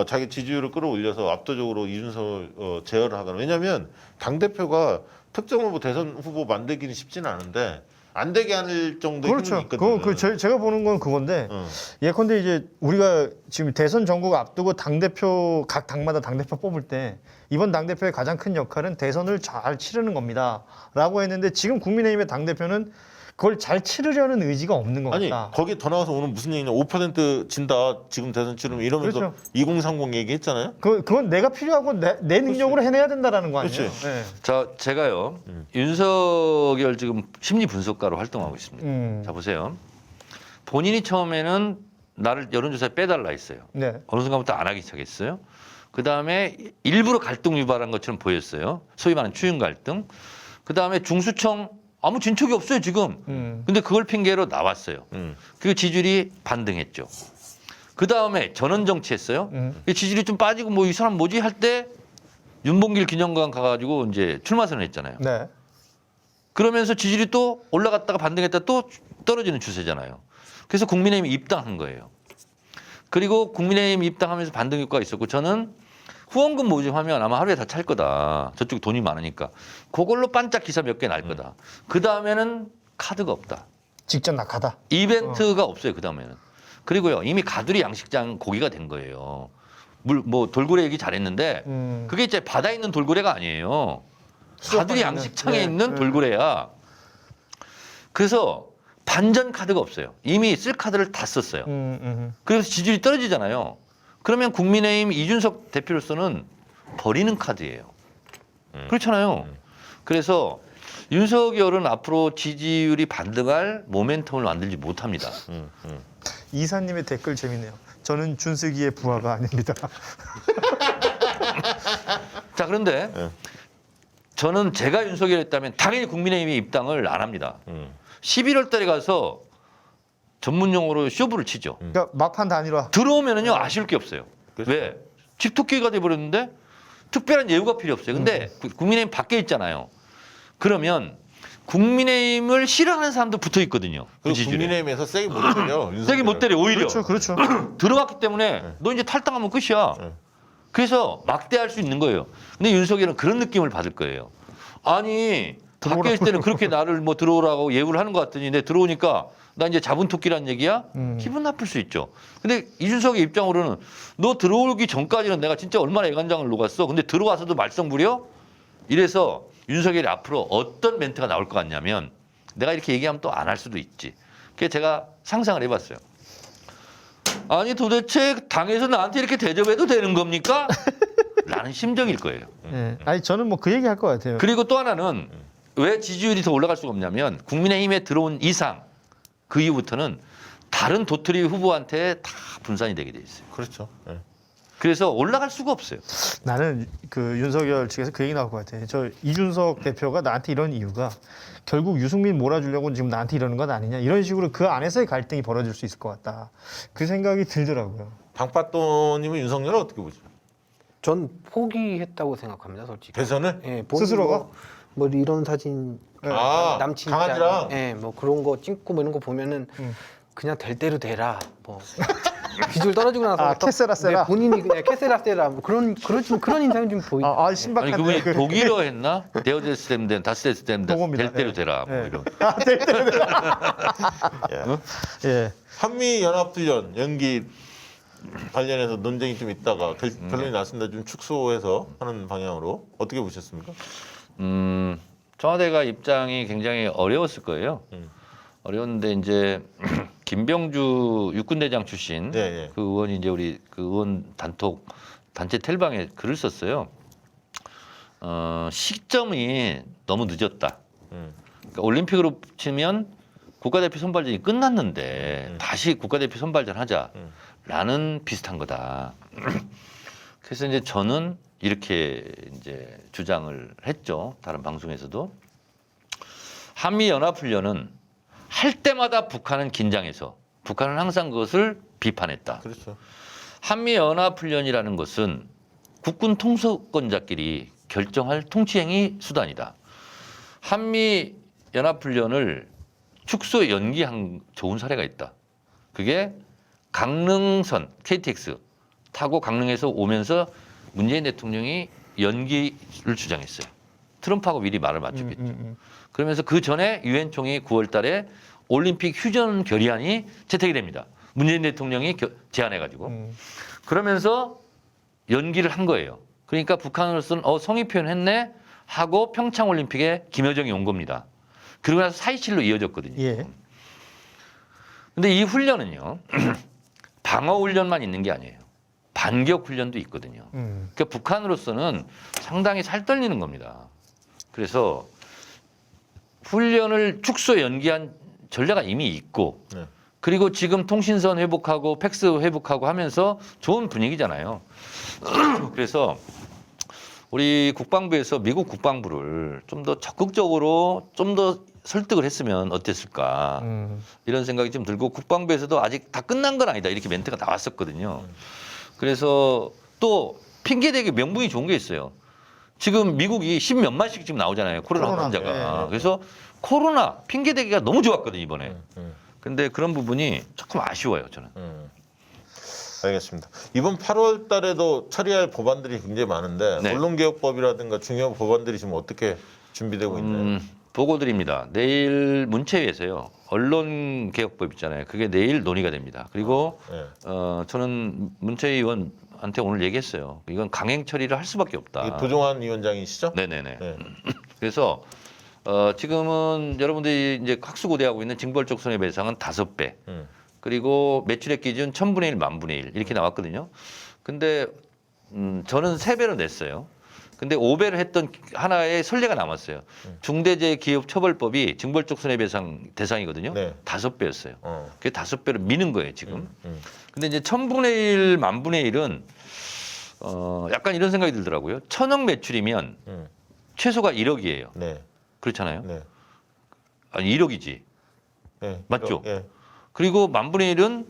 [SPEAKER 2] 자기 지지율을 끌어올려서 압도적으로 이준석을 제어를 하거나. 왜냐하면 당 대표가 특정 후보 대선 후보 만들기는 쉽지는 않은데 안 되게 할 정도의
[SPEAKER 3] 그렇죠.
[SPEAKER 2] 힘이 있거든.
[SPEAKER 3] 제가 보는 건 그건데 예컨대 이제 우리가 지금 대선 전국 앞두고 각 당마다 당 대표 뽑을 때 이번 당 대표의 가장 큰 역할은 대선을 잘 치르는 겁니다라고 했는데 지금 국민의힘의 당 대표는 그걸 잘 치르려는 의지가 없는 것
[SPEAKER 2] 아니
[SPEAKER 3] 같다.
[SPEAKER 2] 거기 더 나와서 오늘 무슨 얘기냐 5% 진다 지금 대선 치르면 이러면서
[SPEAKER 3] 그렇죠.
[SPEAKER 2] 2030 얘기했잖아요.
[SPEAKER 3] 그건 내가 필요하고 내 능력으로 해내야 된다라는 거 아니에요?
[SPEAKER 2] 그렇지.
[SPEAKER 3] 네.
[SPEAKER 1] 제가요 윤석열 지금 심리 분석가로 활동하고 있습니다. 자 보세요. 본인이 처음에는 나를 여론조사에 빼달라 했어요.
[SPEAKER 3] 네.
[SPEAKER 1] 어느 순간부터 안 하기 시작했어요. 그 다음에 일부러 갈등 유발한 것처럼 보였어요. 소위 말하는 추윤 갈등. 그 다음에 중수청 아무 진척이 없어요 지금. 근데 그걸 핑계로 나왔어요. 그리고 지지율이 반등했죠. 그 다음에 전원 정치했어요. 이 지지율이 좀 빠지고 뭐 이 사람 뭐지 할 때 윤봉길 기념관 가가지고 이제 출마 선언했잖아요.
[SPEAKER 3] 네.
[SPEAKER 1] 그러면서 지지율이 또 올라갔다가 반등했다 또 떨어지는 추세잖아요. 그래서 국민의힘이 입당한 거예요. 그리고 국민의힘 입당하면서 반등 효과가 있었고 저는 후원금 모집하면 아마 하루에 다 찰 거다. 저쪽 돈이 많으니까. 그걸로 반짝 기사 몇 개 날 거다. 그 다음에는 카드가 없다.
[SPEAKER 3] 직접 낙하다.
[SPEAKER 1] 이벤트가 없어요. 그 다음에는. 그리고요 이미 가두리 양식장 고기가 된 거예요. 뭐 돌고래 얘기 잘했는데 그게 이제 바다에 있는 돌고래가 아니에요. 가두리
[SPEAKER 3] 수족관에
[SPEAKER 1] 양식장에
[SPEAKER 3] 있는,
[SPEAKER 1] 있는 돌고래야. 그래서 반전 카드가 없어요. 이미 쓸 카드를 다 썼어요. 그래서 지지율이 떨어지잖아요. 그러면 국민의힘 이준석 대표로서는 버리는 카드예요. 그렇잖아요. 그래서 윤석열은 앞으로 지지율이 반등할 모멘텀을 만들지 못합니다.
[SPEAKER 3] 이사님의 댓글 재밌네요. 저는 준슬기의 부하가 아닙니다.
[SPEAKER 1] 자 그런데
[SPEAKER 2] 네.
[SPEAKER 1] 저는 제가 윤석열이었다면 당연히 국민의힘이 입당을 안 합니다. 11월 달에 가서 전문 용어로 쇼부를 치죠.
[SPEAKER 3] 그러니까 막판 단일화.
[SPEAKER 1] 들어오면은요 아쉬울 게 없어요.
[SPEAKER 2] 그렇죠.
[SPEAKER 1] 왜? 집토끼가 돼버렸는데 특별한 예우가 필요 없어요. 근데 국민의힘 밖에 있잖아요. 그러면 국민의힘을 싫어하는 사람도 붙어 있거든요. 그
[SPEAKER 2] 그리고
[SPEAKER 1] 지지율에.
[SPEAKER 2] 국민의힘에서 세게 못 때려.
[SPEAKER 1] 세게 못 때려 오히려.
[SPEAKER 3] 그렇죠.
[SPEAKER 1] 들어갔기 때문에 너 이제 탈당하면 끝이야.
[SPEAKER 2] 네.
[SPEAKER 1] 그래서 막대할 수 있는 거예요. 근데 윤석열은 그런 느낌을 받을 거예요. 아니 밖에 있을 때는 그렇게 나를 뭐 들어오라고 예우를 하는 것 같더니 내 들어오니까 나 이제 잡은 토끼란 얘기야? 기분 나쁠 수 있죠. 근데 이준석의 입장으로는 너 들어오기 전까지는 내가 진짜 얼마나 애간장을 녹았어. 근데 들어와서도 말썽 부려? 이래서 윤석열이 앞으로 어떤 멘트가 나올 것 같냐면 내가 이렇게 얘기하면 또 안 할 수도 있지. 그래서 제가 상상을 해봤어요. 아니 도대체 당에서 나한테 이렇게 대접해도 되는 겁니까? 라는 심정일 거예요.
[SPEAKER 3] 네. 아니 저는 뭐 그 얘기 할 것 같아요.
[SPEAKER 1] 그리고 또 하나는 왜 지지율이 더 올라갈 수가 없냐면 국민의힘에 들어온 이상 그 이후부터는 다른 도토리 후보한테 다 분산이 되게 돼 있어요.
[SPEAKER 2] 그렇죠. 네.
[SPEAKER 1] 그래서 올라갈 수가 없어요.
[SPEAKER 3] 나는 그 윤석열 측에서 그 얘기 나올 것 같아. 저 이준석 대표가 나한테 이런 이유가 결국 유승민 몰아주려고 지금 나한테 이러는 건 아니냐. 이런 식으로 그 안에서의 갈등이 벌어질 수 있을 것 같다. 그 생각이 들더라고요.
[SPEAKER 2] 방빠또님은 윤석열을 어떻게 보죠?
[SPEAKER 4] 전 포기했다고 생각합니다, 솔직히.
[SPEAKER 2] 대선을?
[SPEAKER 4] 예,
[SPEAKER 3] 스스로가?
[SPEAKER 4] 뭐 이런 사진
[SPEAKER 2] 아,
[SPEAKER 4] 남친
[SPEAKER 2] 강아지랑?
[SPEAKER 4] 예, 뭐 그런 거 찍고 뭐 이런 거 보면은 그냥 될 대로 되라. 뭐 비주얼 떨어지고 나서
[SPEAKER 3] 아, 캐세라 세라?
[SPEAKER 4] 네, 본인이 그냥 캐세라 세라 뭐 그런 인상이 좀 보이.
[SPEAKER 3] 아 신박한데.
[SPEAKER 1] 아니 그분이 독일어 했나? 데어데스 댐덴 다스데스 댐덴
[SPEAKER 3] 동호입니다.
[SPEAKER 1] 될 대로
[SPEAKER 3] 예.
[SPEAKER 1] 되라 뭐
[SPEAKER 3] 예.
[SPEAKER 1] 이런.
[SPEAKER 3] 될 대로 예.
[SPEAKER 2] 한미 연합훈련 연기 관련해서 논쟁이 좀 있다가 결론이 났습니다. 좀 축소해서 하는 방향으로 어떻게 보셨습니까?
[SPEAKER 1] 청와대가 입장이 굉장히 어려웠을 거예요. 어려웠는데 이제 김병주 육군대장 출신
[SPEAKER 2] 네, 네.
[SPEAKER 1] 그 의원이 이제 우리 그 의원 단체 텔방에 글을 썼어요. 시점이 너무 늦었다. 그러니까 올림픽으로 치면 국가대표 선발전이 끝났는데 다시 국가대표 선발전 하자라는 비슷한 거다. 그래서 이제 저는 이렇게 이제 주장을 했죠. 다른 방송에서도 한미 연합훈련은 할 때마다 북한은 긴장해서 북한은 항상 그것을 비판했다.
[SPEAKER 2] 그렇죠.
[SPEAKER 1] 한미 연합훈련이라는 것은 국군 통수권자끼리 결정할 통치행위 수단이다. 한미 연합훈련을 축소 연기한 좋은 사례가 있다. 그게 강릉선 KTX 타고 강릉에서 오면서 문재인 대통령이 연기를 주장했어요. 트럼프하고 미리 말을 맞췄겠죠. 그러면서 그 전에 유엔 총회 9월 달에 올림픽 휴전 결의안이 채택이 됩니다. 문재인 대통령이 제안해가지고. 그러면서 연기를 한 거예요. 그러니까 북한으로서는 성의 표현했네 하고 평창 올림픽에 김여정이 온 겁니다. 그러고 나서 4.27로 이어졌거든요.
[SPEAKER 3] 예.
[SPEAKER 1] 근데 이 훈련은요. 방어 훈련만 있는 게 아니에요. 반격 훈련도 있거든요. 그러니까 북한으로서는 상당히 살떨리는 겁니다. 그래서 훈련을 축소 연기한 전례가 이미 있고
[SPEAKER 2] 네.
[SPEAKER 1] 그리고 지금 통신선 회복하고 팩스 회복하고 하면서 좋은 분위기잖아요. 그래서 우리 국방부에서 미국 국방부를 좀 더 적극적으로 좀 더 설득을 했으면 어땠을까 이런 생각이 좀 들고 국방부에서도 아직 다 끝난 건 아니다 이렇게 멘트가 나왔었거든요. 그래서 또 핑계대기 명분이 좋은 게 있어요. 지금 미국이 10몇만씩 지금 나오잖아요. 코로나 환자가. 그래서 코로나 핑계대기가 너무 좋았거든요 이번에. 근데 그런 부분이 조금 아쉬워요 저는.
[SPEAKER 2] 알겠습니다. 이번 8월 달에도 처리할 법안들이 굉장히 많은데
[SPEAKER 1] 네.
[SPEAKER 2] 언론개혁법이라든가 중요한 법안들이 지금 어떻게 준비되고 있나요?
[SPEAKER 1] 보고 드립니다. 내일 문체위에서요. 언론개혁법 있잖아요. 그게 내일 논의가 됩니다. 그리고
[SPEAKER 2] 네.
[SPEAKER 1] 저는 문체위 의원한테 오늘 얘기했어요. 이건 강행 처리를 할 수밖에 없다.
[SPEAKER 2] 이게 도종환 위원장이시죠?
[SPEAKER 1] 네네네.
[SPEAKER 2] 네.
[SPEAKER 1] 그래서 지금은 여러분들이 이제 학수고대하고 있는 징벌적 손해배상은 5배. 그리고 매출액 기준 1000분의 1, 10,000분의 1 이렇게 나왔거든요. 근데 저는 3배로 냈어요. 근데 5배를 했던 하나의 선례가 남았어요. 중대재해기업처벌법이 징벌적 손해배상 대상이거든요.
[SPEAKER 2] 네.
[SPEAKER 1] 5배였어요. 그게 5배로 미는 거예요, 지금. 근데 이제 1000분의 1, 10,000분의 1은 약간 이런 생각이 들더라고요. 1,000억 매출이면 최소가 1억이에요.
[SPEAKER 2] 네.
[SPEAKER 1] 그렇잖아요.
[SPEAKER 2] 네.
[SPEAKER 1] 아니 1억이지.
[SPEAKER 2] 네.
[SPEAKER 1] 맞죠?
[SPEAKER 2] 예.
[SPEAKER 1] 그리고 10,000분의 1은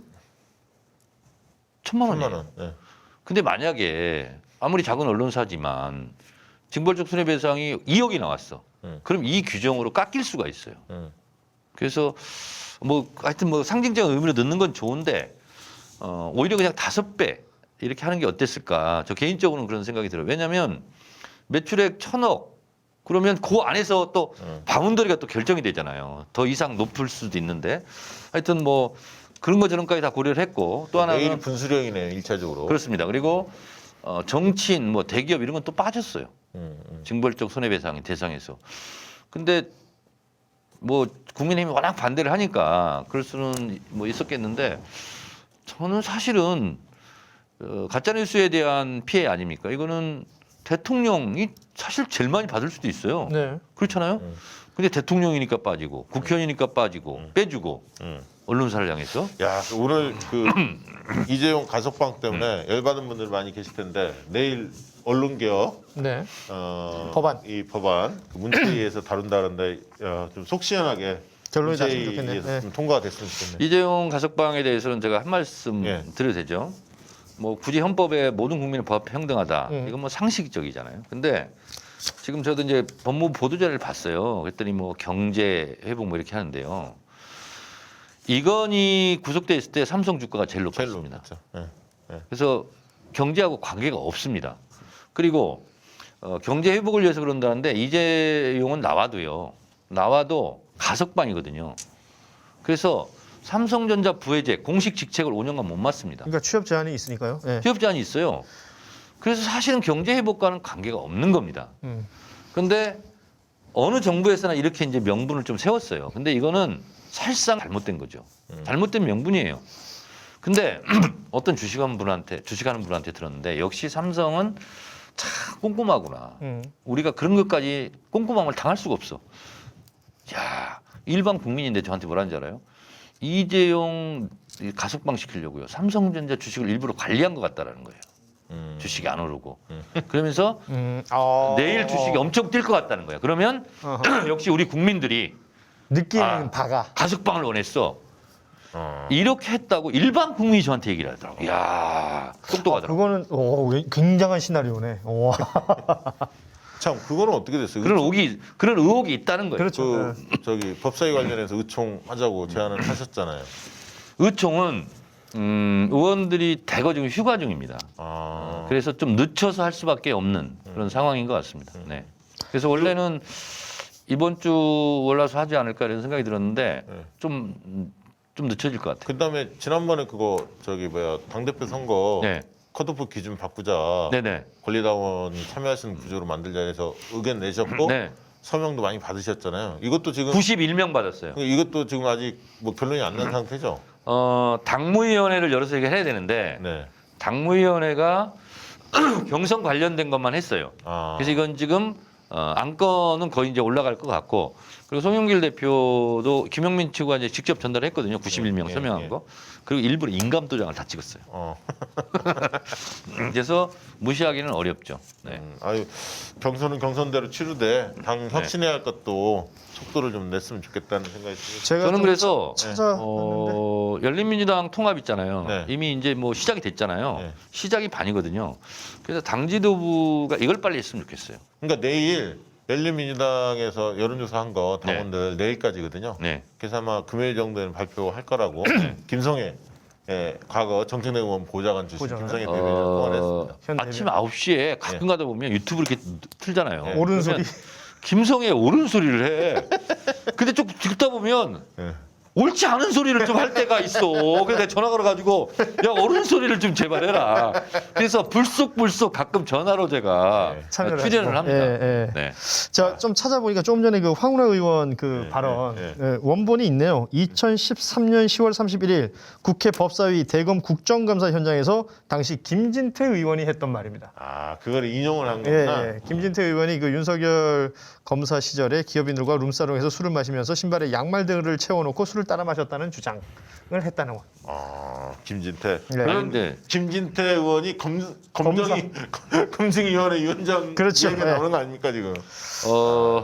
[SPEAKER 1] 1,000만 원이에요.
[SPEAKER 2] 1,000만 원. 네.
[SPEAKER 1] 근데 만약에 아무리 작은 언론사지만 징벌적 손해배상이 2억이 나왔어. 그럼 이 규정으로 깎일 수가 있어요. 그래서 뭐 하여튼 뭐 상징적인 의미로 넣는 건 좋은데 오히려 그냥 5배 이렇게 하는 게 어땠을까? 저 개인적으로는 그런 생각이 들어요. 왜냐하면 매출액 1,000억 그러면 그 안에서 또 바운더리가 또 결정이 되잖아요. 더 이상 높을 수도 있는데 하여튼 뭐 그런 거 저런 까지 다 고려를 했고 또 하나는
[SPEAKER 2] 내일 분수령이네요. 1차적으로.
[SPEAKER 1] 그렇습니다. 그리고 정치인 뭐 대기업 이런 건 또 빠졌어요. 징벌적 손해배상 대상에서. 근데 뭐 국민의힘이 워낙 반대를 하니까 그럴 수는 뭐 있었겠는데 저는 사실은 가짜뉴스에 대한 피해 아닙니까? 이거는 대통령이 사실 제일 많이 받을 수도 있어요.
[SPEAKER 3] 네.
[SPEAKER 1] 그렇잖아요. 근데 대통령이니까 빠지고 국회의원이니까 빠지고 빼주고 언론사를 향해서
[SPEAKER 2] 야, 오늘 그 이재용 가석방 때문에 열받은 분들 많이 계실 텐데 내일 언론개혁
[SPEAKER 3] 네.
[SPEAKER 2] 법안 이 법안 그 문체위에서 다룬다는데 좀 속 시원하게
[SPEAKER 3] 결론이 났으면
[SPEAKER 2] 문체위에서
[SPEAKER 3] 좋겠네요. 네.
[SPEAKER 2] 좀 통과가 됐으면 좋겠네요.
[SPEAKER 1] 이재용 가석방에 대해서는 제가 한 말씀
[SPEAKER 2] 예.
[SPEAKER 1] 드려도 되죠. 뭐 굳이 헌법에 모든 국민은 법 평등하다. 이건 뭐 상식적이잖아요. 근데 지금 저도 이제 법무부 보도자료를 봤어요. 그랬더니 뭐 경제 회복 뭐 이렇게 하는데요. 이건희 구속돼 있을 때 삼성 주가가 제일 높았습니다.
[SPEAKER 2] 그렇죠. 예.
[SPEAKER 1] 그래서 경제하고 관계가 없습니다. 그리고 경제 회복을 위해서 그런다는데 이재용은 나와도 가석방이거든요. 그래서 삼성전자 부회재 공식 직책을 5년간 못 맡습니다.
[SPEAKER 3] 그러니까 취업 제한이 있으니까요. 네.
[SPEAKER 1] 취업 제한이 있어요. 그래서 사실은 경제 회복과는 관계가 없는 겁니다. 그런데 어느 정부에서나 이렇게 이제 명분을 좀 세웠어요. 근데 이거는 사실상 잘못된 거죠. 잘못된 명분이에요. 근데 어떤 주식하는 분한테 들었는데 역시 삼성은 참 꼼꼼하구나. 우리가 그런 것까지 꼼꼼함을 당할 수가 없어. 야, 일반 국민인데 저한테 뭐라는지 알아요? 이재용 가석방 시키려고요. 삼성전자 주식을 일부러 관리한 것 같다라는 거예요. 주식이 안 오르고. 그러면서 내일 주식이 엄청 뛸 것 같다는 거예요. 그러면 역시 우리 국민들이
[SPEAKER 3] 느끼는 바가.
[SPEAKER 1] 가석방을 원했어. 이렇게 했다고 일반 국민이 저한테 얘기를 하더라고요. 이야, 똑똑하더라고요.
[SPEAKER 3] 그거는 굉장한 시나리오네. 오.
[SPEAKER 2] 참 그거는 어떻게 됐어요?
[SPEAKER 1] 그런 의혹이 있다는 거예요.
[SPEAKER 3] 그렇죠.
[SPEAKER 2] 그 저기 법사위 관련해서 의총하자고 제안을 하셨잖아요.
[SPEAKER 1] 의총은 의원들이 대거 지금 휴가 중입니다. 그래서 좀 늦춰서 할 수밖에 없는 그런 상황인 것 같습니다. 네. 그래서 원래는 이번 주 올라서 하지 않을까 이런 생각이 들었는데 좀 늦춰질 것 같아요.
[SPEAKER 2] 그다음에 지난번에 그거 당대표 선거
[SPEAKER 1] 네.
[SPEAKER 2] 컷오프 기준 바꾸자.
[SPEAKER 1] 네네.
[SPEAKER 2] 권리당원이 참여할 수 있는 구조로 만들자 해서 의견 내셨고
[SPEAKER 1] 네.
[SPEAKER 2] 서명도 많이 받으셨잖아요. 이것도 지금
[SPEAKER 1] 91명 받았어요.
[SPEAKER 2] 이것도 지금 아직 뭐 결론이 안 난 상태죠.
[SPEAKER 1] 당무위원회를 열어서 얘기를 해야 되는데
[SPEAKER 2] 네.
[SPEAKER 1] 당무위원회가 경선 관련된 것만 했어요.
[SPEAKER 2] 아.
[SPEAKER 1] 그래서 이건 지금 안건은 거의 이제 올라갈 것 같고 그리고 송영길 대표도 김영민 측과 이제 직접 전달했거든요. 91명 서명한 거. 그리고 일부러 인감 도장을 다 찍었어요. 그래서 무시하기는 어렵죠. 네.
[SPEAKER 2] 아유, 경선은 경선대로 치르되 당 혁신해야 할 것도 속도를 좀 냈으면 좋겠다는 생각이 듭니다.
[SPEAKER 3] 제가
[SPEAKER 1] 저는
[SPEAKER 3] 좀
[SPEAKER 1] 그래서
[SPEAKER 3] 찾아봤는데
[SPEAKER 1] 열린민주당 통합 있잖아요.
[SPEAKER 2] 네.
[SPEAKER 1] 이미 이제 뭐 시작이 됐잖아요.
[SPEAKER 2] 네.
[SPEAKER 1] 시작이 반이거든요. 그래서 당 지도부가 이걸 빨리 했으면 좋겠어요.
[SPEAKER 2] 그러니까 내일 열린민주당에서 여론조사 한 거 당원들 내일까지거든요.
[SPEAKER 1] 네.
[SPEAKER 2] 그래서 아마 금요일 정도에는 발표할 거라고 김성애 과거 정책내 의원 보좌관 출신
[SPEAKER 3] 보좌관.
[SPEAKER 2] 김성애 대변인 통화했습니다.
[SPEAKER 3] 현
[SPEAKER 1] 아침 9시에 가끔 가다 보면 유튜브 이렇게 틀잖아요.
[SPEAKER 2] 네.
[SPEAKER 3] 옳은 소리.
[SPEAKER 1] 그러면 김성애 옳은 소리를 해. 근데 좀 듣다 보면
[SPEAKER 2] 네.
[SPEAKER 1] 옳지 않은 소리를 좀 할 때가 있어. 그래서 내가 전화 걸어가지고 야 옳은 소리를 좀 제발 해라. 그래서 불쑥불쑥 가끔 전화로 제가
[SPEAKER 2] 네.
[SPEAKER 3] 참여를
[SPEAKER 1] 출연을
[SPEAKER 3] 하시고.
[SPEAKER 1] 합니다.
[SPEAKER 3] 예, 예.
[SPEAKER 1] 네.
[SPEAKER 3] 자, 좀 찾아보니까 조금 전에 그 황운하 의원 그 발언 원본이 있네요. 2013년 10월 31일 국회 법사위 대검 국정감사 현장에서 당시 김진태 의원이 했던 말입니다.
[SPEAKER 2] 아, 그걸 인용을 한
[SPEAKER 3] 예,
[SPEAKER 2] 거구나.
[SPEAKER 3] 예. 김진태 의원이 그 윤석열 검사 시절에 기업인들과 룸사롱에서 술을 마시면서 신발에 양말 등을 채워놓고 술을 따라 마셨다는 주장을 했다는 거.
[SPEAKER 2] 아, 김진태.
[SPEAKER 3] 네.
[SPEAKER 1] 그런데
[SPEAKER 2] 김진태 의원이 검증위원회 위원장
[SPEAKER 3] 그렇죠.
[SPEAKER 2] 얘기가
[SPEAKER 3] 네.
[SPEAKER 2] 나오는 거 아닙니까 지금?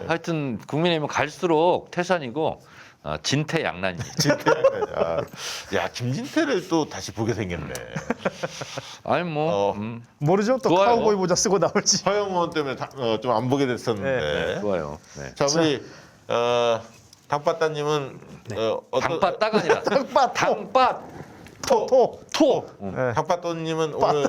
[SPEAKER 1] 하여튼 국민의힘은 갈수록 태산이고 진퇴양난이에요.
[SPEAKER 2] 진태까지. 아, 야, 김진태를 또 다시 보게 생겼네.
[SPEAKER 1] 아니 뭐
[SPEAKER 3] 모르죠? 또
[SPEAKER 1] 좋아요.
[SPEAKER 3] 카우보이 모자 쓰고 나올지.
[SPEAKER 2] 허영 의원 때문에 좀 안 보게 됐었는데.
[SPEAKER 1] 좋아요. 네.
[SPEAKER 2] 자, 우리 당빠따님은 어떤
[SPEAKER 1] 당빠따가 아니라
[SPEAKER 3] 당빠,
[SPEAKER 1] 당빠
[SPEAKER 3] 토.
[SPEAKER 1] 토.
[SPEAKER 3] 네.
[SPEAKER 2] 당빠따님은 오늘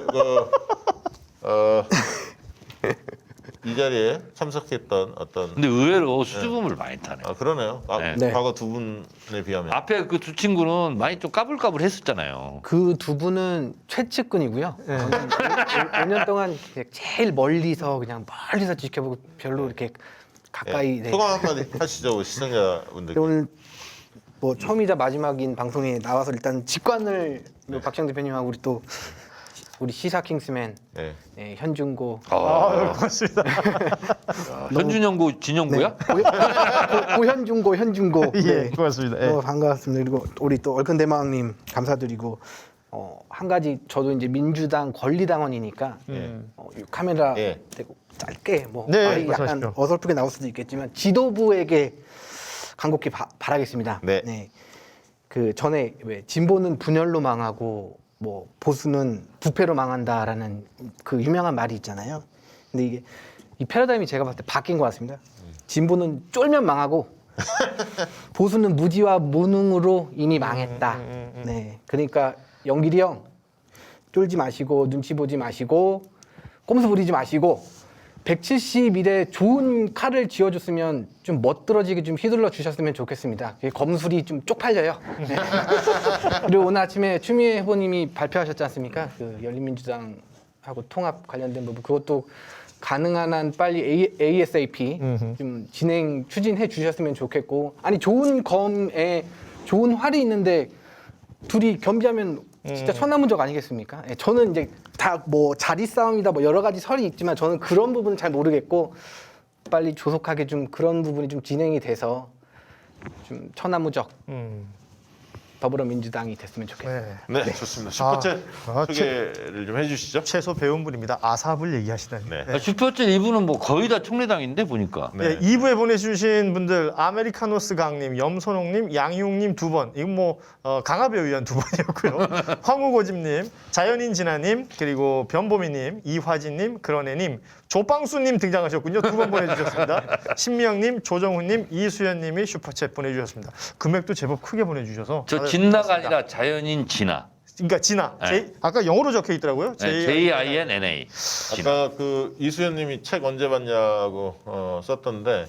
[SPEAKER 2] 이 자리에 참석했던 어떤
[SPEAKER 1] 근데 의외로 수줍음을 많이 타네.
[SPEAKER 2] 그러네요.
[SPEAKER 1] 네.
[SPEAKER 4] 네.
[SPEAKER 2] 과거 두 분에 비하면.
[SPEAKER 1] 앞에 그 두 친구는 많이 좀 까불까불했었잖아요.
[SPEAKER 4] 그 두 분은 최측근이고요. 저는 5년 동안 그냥 제일 멀리서 그냥 멀리서 지켜보고 별로 이렇게 가까이. 네.
[SPEAKER 2] 소감 한마디 하시죠, 시청자분들.
[SPEAKER 4] 오늘 뭐 처음이자 마지막인 방송에 나와서 일단 직관을 박지영 대표님하고 우리 시사 킹스맨
[SPEAKER 2] 네.
[SPEAKER 4] 현중고
[SPEAKER 3] 아, 고맙습니다.
[SPEAKER 1] 현준영구 진영구야?
[SPEAKER 4] 현중고
[SPEAKER 3] 예, 고맙습니다. 예.
[SPEAKER 4] 너무 반갑습니다. 그리고 우리 또 얼큰대마왕님 감사드리고 한 가지 저도 이제 민주당 권리당원이니까 카메라
[SPEAKER 2] 예.
[SPEAKER 4] 대고 짧게 뭐
[SPEAKER 3] 네,
[SPEAKER 4] 말이 약간
[SPEAKER 3] 말씀하십시오.
[SPEAKER 4] 어설프게 나올 수도 있겠지만 지도부에게 간곡히 바라겠습니다.
[SPEAKER 2] 네.
[SPEAKER 4] 그 전에 왜 진보는 분열로 망하고 뭐 보수는 부패로 망한다라는 그 유명한 말이 있잖아요. 근데 이게 이 패러다임이 제가 봤을 때 바뀐 것 같습니다. 진보는 쫄면 망하고 보수는 무지와 무능으로 이미 망했다. 네, 그러니까 영길이 형 쫄지 마시고 눈치 보지 마시고 꼼수 부리지 마시고 170일에 좋은 칼을 쥐어줬으면 좀 멋들어지게 좀 휘둘러 주셨으면 좋겠습니다. 검술이 좀 쪽팔려요. 네. 그리고 오늘 아침에 추미애 후보님이 발표하셨지 않습니까? 그 열린민주당하고 통합 관련된 부분 그것도 가능한 한 빨리 ASAP 좀 추진해 주셨으면 좋겠고 아니 좋은 검에 좋은 활이 있는데 둘이 겸비하면 진짜 천하문적 아니겠습니까? 예, 저는 이제 다 뭐 자리 싸움이다 뭐 여러 가지 설이 있지만 저는 그런 부분은 잘 모르겠고 빨리 조속하게 좀 그런 부분이 좀 진행이 돼서 좀 천하무적 더불어민주당이 됐으면 좋겠습니다.
[SPEAKER 3] 네.
[SPEAKER 2] 네, 좋습니다. 슈퍼챗
[SPEAKER 3] 아,
[SPEAKER 2] 소개를 좀 해주시죠.
[SPEAKER 3] 최소 배운 분입니다. 아삽을 얘기하시다니.
[SPEAKER 2] 네.
[SPEAKER 1] 슈퍼챗 이분은 뭐 거의 다 총리당인데 보니까.
[SPEAKER 2] 네.
[SPEAKER 3] 예, 2부에 보내주신 분들 아메리카노스 강님, 염선홍님, 양희웅님 2번 이건 뭐 강압에 의한 2번이었고요. 황우고집님, 자연인 진아님, 그리고 변보미님, 이화진님, 그런애님, 조빵수님 등장하셨군요. 2번 보내주셨습니다. 신미영님, 조정훈님, 이수연님이 슈퍼챗 보내주셨습니다. 금액도 제법 크게 보내주셔서
[SPEAKER 1] 저
[SPEAKER 3] 다들
[SPEAKER 1] 진나가
[SPEAKER 3] 고맙습니다.
[SPEAKER 1] 아니라 자연인 진아.
[SPEAKER 3] 그러니까 진아,
[SPEAKER 1] 네.
[SPEAKER 3] 아까 영어로 적혀 있더라고요.
[SPEAKER 1] JINNA. 진아.
[SPEAKER 2] 아까 그 이수연님이 책 언제 봤냐고 썼던데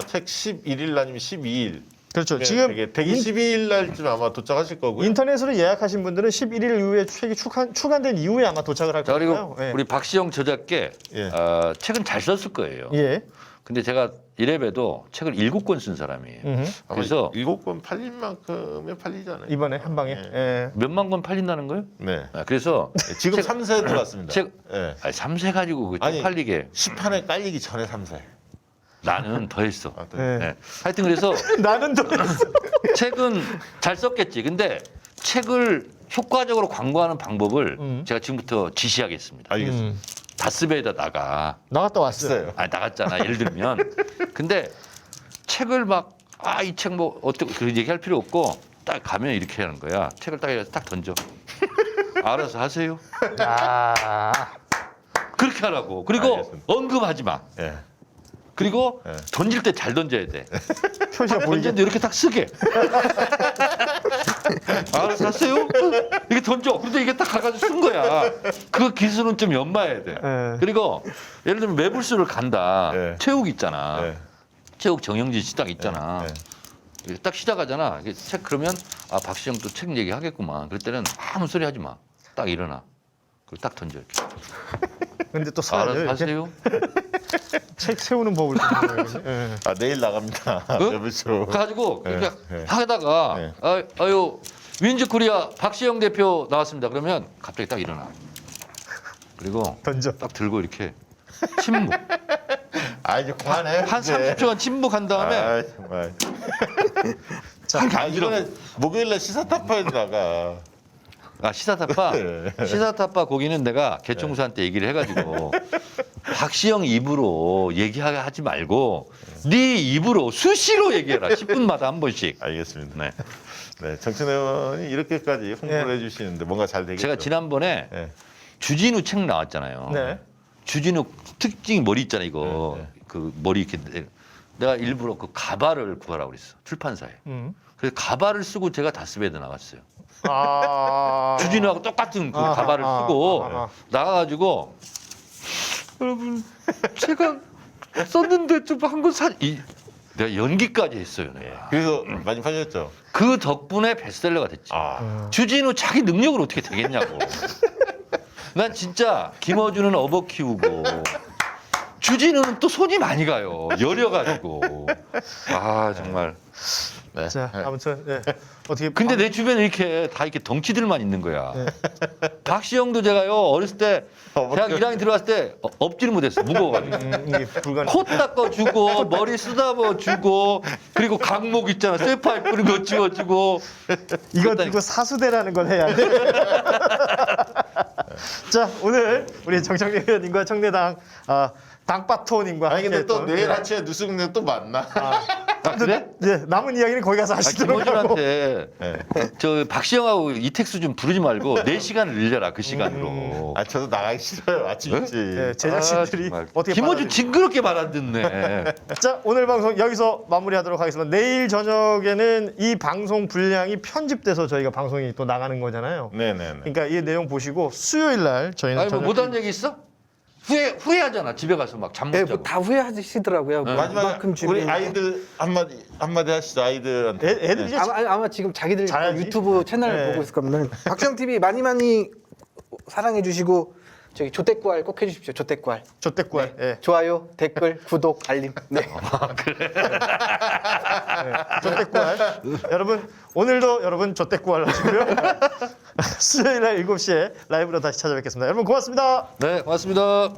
[SPEAKER 2] 책 11일 아니면 12일.
[SPEAKER 3] 그렇죠. 지금
[SPEAKER 2] 대기 12일 날쯤 아마 도착하실 거고요.
[SPEAKER 3] 인터넷으로 예약하신 분들은 11일 이후에 책이 출간된 이후에 아마 도착을 할
[SPEAKER 1] 자,
[SPEAKER 3] 거예요.
[SPEAKER 1] 그리고 우리 박시영 저자께
[SPEAKER 2] 예.
[SPEAKER 1] 책은 잘 썼을 거예요.
[SPEAKER 3] 예.
[SPEAKER 1] 근데 제가 이래봬도 책을 7권 쓴 사람이에요. 그래서
[SPEAKER 2] 7권 팔린 만큼에 팔리잖아요.
[SPEAKER 3] 이번에 한 방에.
[SPEAKER 2] 예.
[SPEAKER 3] 예.
[SPEAKER 1] 몇만 권 팔린다는 거예요?
[SPEAKER 2] 네.
[SPEAKER 1] 그래서
[SPEAKER 2] 지금 3세 들어왔습니다.
[SPEAKER 1] 책
[SPEAKER 2] 네.
[SPEAKER 1] 아니, 3세 가지고 그
[SPEAKER 2] 아니,
[SPEAKER 1] 팔리게
[SPEAKER 2] 10판에 깔리기 전에 3세.
[SPEAKER 1] 나는 더 했어.
[SPEAKER 2] 아, 또.
[SPEAKER 3] 예.
[SPEAKER 1] 네. 하여튼 그래서
[SPEAKER 3] 나는 더
[SPEAKER 1] 책은 잘 썼겠지. 근데 책을 효과적으로 광고하는 방법을 제가 지금부터 지시하겠습니다.
[SPEAKER 2] 알겠습니다.
[SPEAKER 1] 다스베이다
[SPEAKER 3] 나갔다 왔어요.
[SPEAKER 1] 나갔잖아. 예를 들면. 근데 책을 막 이 책 뭐 어떻게 그 얘기할 필요 없고 딱 가면 이렇게 하는 거야. 책을 딱 해서 딱 던져. 알아서 하세요.
[SPEAKER 3] 아,
[SPEAKER 1] 그렇게 하라고. 그리고
[SPEAKER 2] 알겠습니다.
[SPEAKER 1] 언급하지 마.
[SPEAKER 2] 예.
[SPEAKER 1] 그리고
[SPEAKER 2] 예.
[SPEAKER 1] 던질 때 잘 던져야 돼.
[SPEAKER 3] 표시가 보이게.
[SPEAKER 1] 던졌는데 이렇게 딱 쓰게. 알아서 하세요. 이렇게 던져. 근데 이게 딱 가가지고 쓴 거야. 그 기술은 좀 연마해야 돼.
[SPEAKER 3] 예.
[SPEAKER 1] 그리고 예를 들면 매불수를 간다.
[SPEAKER 2] 예.
[SPEAKER 1] 체육 있잖아.
[SPEAKER 2] 예.
[SPEAKER 1] 체육 정영진 씨 딱 있잖아.
[SPEAKER 2] 예.
[SPEAKER 1] 이렇게 딱 시작하잖아. 이게 책 그러면 박시영 또 책 얘기 하겠구만. 그럴 때는 아무 소리 하지 마. 딱 일어나. 그리고 딱 던져 이렇게.
[SPEAKER 3] 근데 또 써야
[SPEAKER 1] 알아서
[SPEAKER 3] 돼요. 이렇게.
[SPEAKER 1] 하세요.
[SPEAKER 3] 책 세우는 법을 좀 배워야겠네. 예.
[SPEAKER 2] 아 내일 나갑니다.
[SPEAKER 1] 응?
[SPEAKER 2] 여보쇼.
[SPEAKER 1] 가지고
[SPEAKER 2] 예,
[SPEAKER 1] 이렇게
[SPEAKER 2] 예.
[SPEAKER 1] 하다가
[SPEAKER 2] 예.
[SPEAKER 1] 아유 윈즈코리아 박시영 대표 나왔습니다. 그러면 갑자기 딱 일어나. 그리고
[SPEAKER 3] 던져.
[SPEAKER 1] 딱 들고 이렇게 침묵.
[SPEAKER 2] 아 이제 그만해요.
[SPEAKER 1] 한
[SPEAKER 2] 이제.
[SPEAKER 1] 30초간 침묵한 다음에
[SPEAKER 2] 아 정말.
[SPEAKER 1] 자,
[SPEAKER 2] 이번에 목요일날 시사타파에 나가.
[SPEAKER 1] 시사타파
[SPEAKER 2] 예.
[SPEAKER 1] 시사타파 거기는 내가 개총수한테 얘기를 해가지고 박시영 입으로 얘기하지 말고 네 입으로 수시로 얘기해라. 10분마다 한 번씩.
[SPEAKER 2] 알겠습니다.
[SPEAKER 1] 네.
[SPEAKER 2] 네, 정춘 의원이 이렇게까지 홍보를 해주시는데 뭔가 잘 되겠죠.
[SPEAKER 1] 제가 지난번에
[SPEAKER 2] 예.
[SPEAKER 1] 주진우 책 나왔잖아요.
[SPEAKER 3] 네.
[SPEAKER 1] 주진우 특징이 머리 있잖아 이거.
[SPEAKER 2] 네,
[SPEAKER 1] 그 머리 이렇게 내가 일부러 그 가발을 구하라고 그랬어. 출판사에. 그래서 가발을 쓰고 제가 다스베이드 나갔어요.
[SPEAKER 3] 아.
[SPEAKER 1] 주진우하고 똑같은 그
[SPEAKER 3] 아하,
[SPEAKER 1] 가발을
[SPEAKER 3] 아하,
[SPEAKER 1] 쓰고
[SPEAKER 3] 아하.
[SPEAKER 1] 나가가지고 여러분 제가 썼는데 좀 한 건 내가 연기까지 했어요. 내가.
[SPEAKER 2] 그래서 많이 팔렸죠.
[SPEAKER 1] 그 덕분에 베스트셀러가 됐지.
[SPEAKER 2] 아,
[SPEAKER 1] 주진우 자기 능력으로 어떻게 되겠냐고. 난 진짜 김어준은 업어 키우고 주진우는 또 손이 많이 가요. 여려가지고. 정말.
[SPEAKER 2] 네.
[SPEAKER 3] 자, 아무튼 네. 어떻게
[SPEAKER 1] 근데 내 주변에 이렇게 다 이렇게 덩치들만 있는 거야. 박시영도 제가요 어렸을 때 대학 1학년 들어갔을 때 엎지를 못했어. 무거워가지고.
[SPEAKER 3] 이게 불가능.
[SPEAKER 1] 코 닦아주고 머리 쓰다봐주고 그리고 강목 있잖아. 쇠파이프 뿌린 거 지워주고.
[SPEAKER 3] 이거 들고 사수대라는 걸 해야 돼. 자, 오늘 우리 정청래 의원님과 청래당 당파토님과
[SPEAKER 2] 아니 근데 또
[SPEAKER 3] 함께했던,
[SPEAKER 2] 내일
[SPEAKER 3] 네.
[SPEAKER 2] 아침에 뉴스국내 또 만나.
[SPEAKER 1] 그래?
[SPEAKER 3] 네, 남은 이야기는 거기 가서 하시도록 하고.
[SPEAKER 1] 김어준한테 저 박시영하고 이택수 좀 부르지 말고 4시간을 늘려라 그 시간으로.
[SPEAKER 2] 아 저도 나가기 싫어요. 아침 일찍.
[SPEAKER 3] 네, 제작진들이
[SPEAKER 1] 정말.
[SPEAKER 3] 어떻게
[SPEAKER 1] 김어준
[SPEAKER 3] 받아들일지.
[SPEAKER 1] 징그럽게 말 안 듣네.
[SPEAKER 3] 자, 오늘 방송 여기서 마무리하도록 하겠습니다. 내일 저녁에는 이 방송 분량이 편집돼서 저희가 방송이 또 나가는 거잖아요.
[SPEAKER 2] 네네네.
[SPEAKER 3] 그러니까 이 내용 보시고 수요일 날 저희는
[SPEAKER 1] 아니 뭐 못한 얘기 있어? 후회하잖아. 집에 가서 막 잠 못
[SPEAKER 4] 네,
[SPEAKER 1] 자고.
[SPEAKER 4] 뭐 다 후회하시더라고요. 뭐
[SPEAKER 2] 마지막에
[SPEAKER 4] 이만큼
[SPEAKER 2] 우리
[SPEAKER 4] 준비했는데.
[SPEAKER 2] 아이들 한마디 하시죠. 아이들한테.
[SPEAKER 3] 애들이 이제
[SPEAKER 4] 아마 지금 자기들
[SPEAKER 3] 잘하지?
[SPEAKER 4] 유튜브 채널
[SPEAKER 3] 네.
[SPEAKER 4] 보고 있을 겁니다. 박시영 TV 많이 사랑해 주시고 저기 조댓구알 꼭 해주십시오. 조댓구알.
[SPEAKER 3] 조태구알. 예.
[SPEAKER 4] 좋아요, 댓글, 구독, 알림. 네.
[SPEAKER 3] 조태구알. 여러분 오늘도 여러분 조태구알 하시고요. 수요일 날 7시에 라이브로 다시 찾아뵙겠습니다. 여러분 고맙습니다.
[SPEAKER 1] 네, 고맙습니다.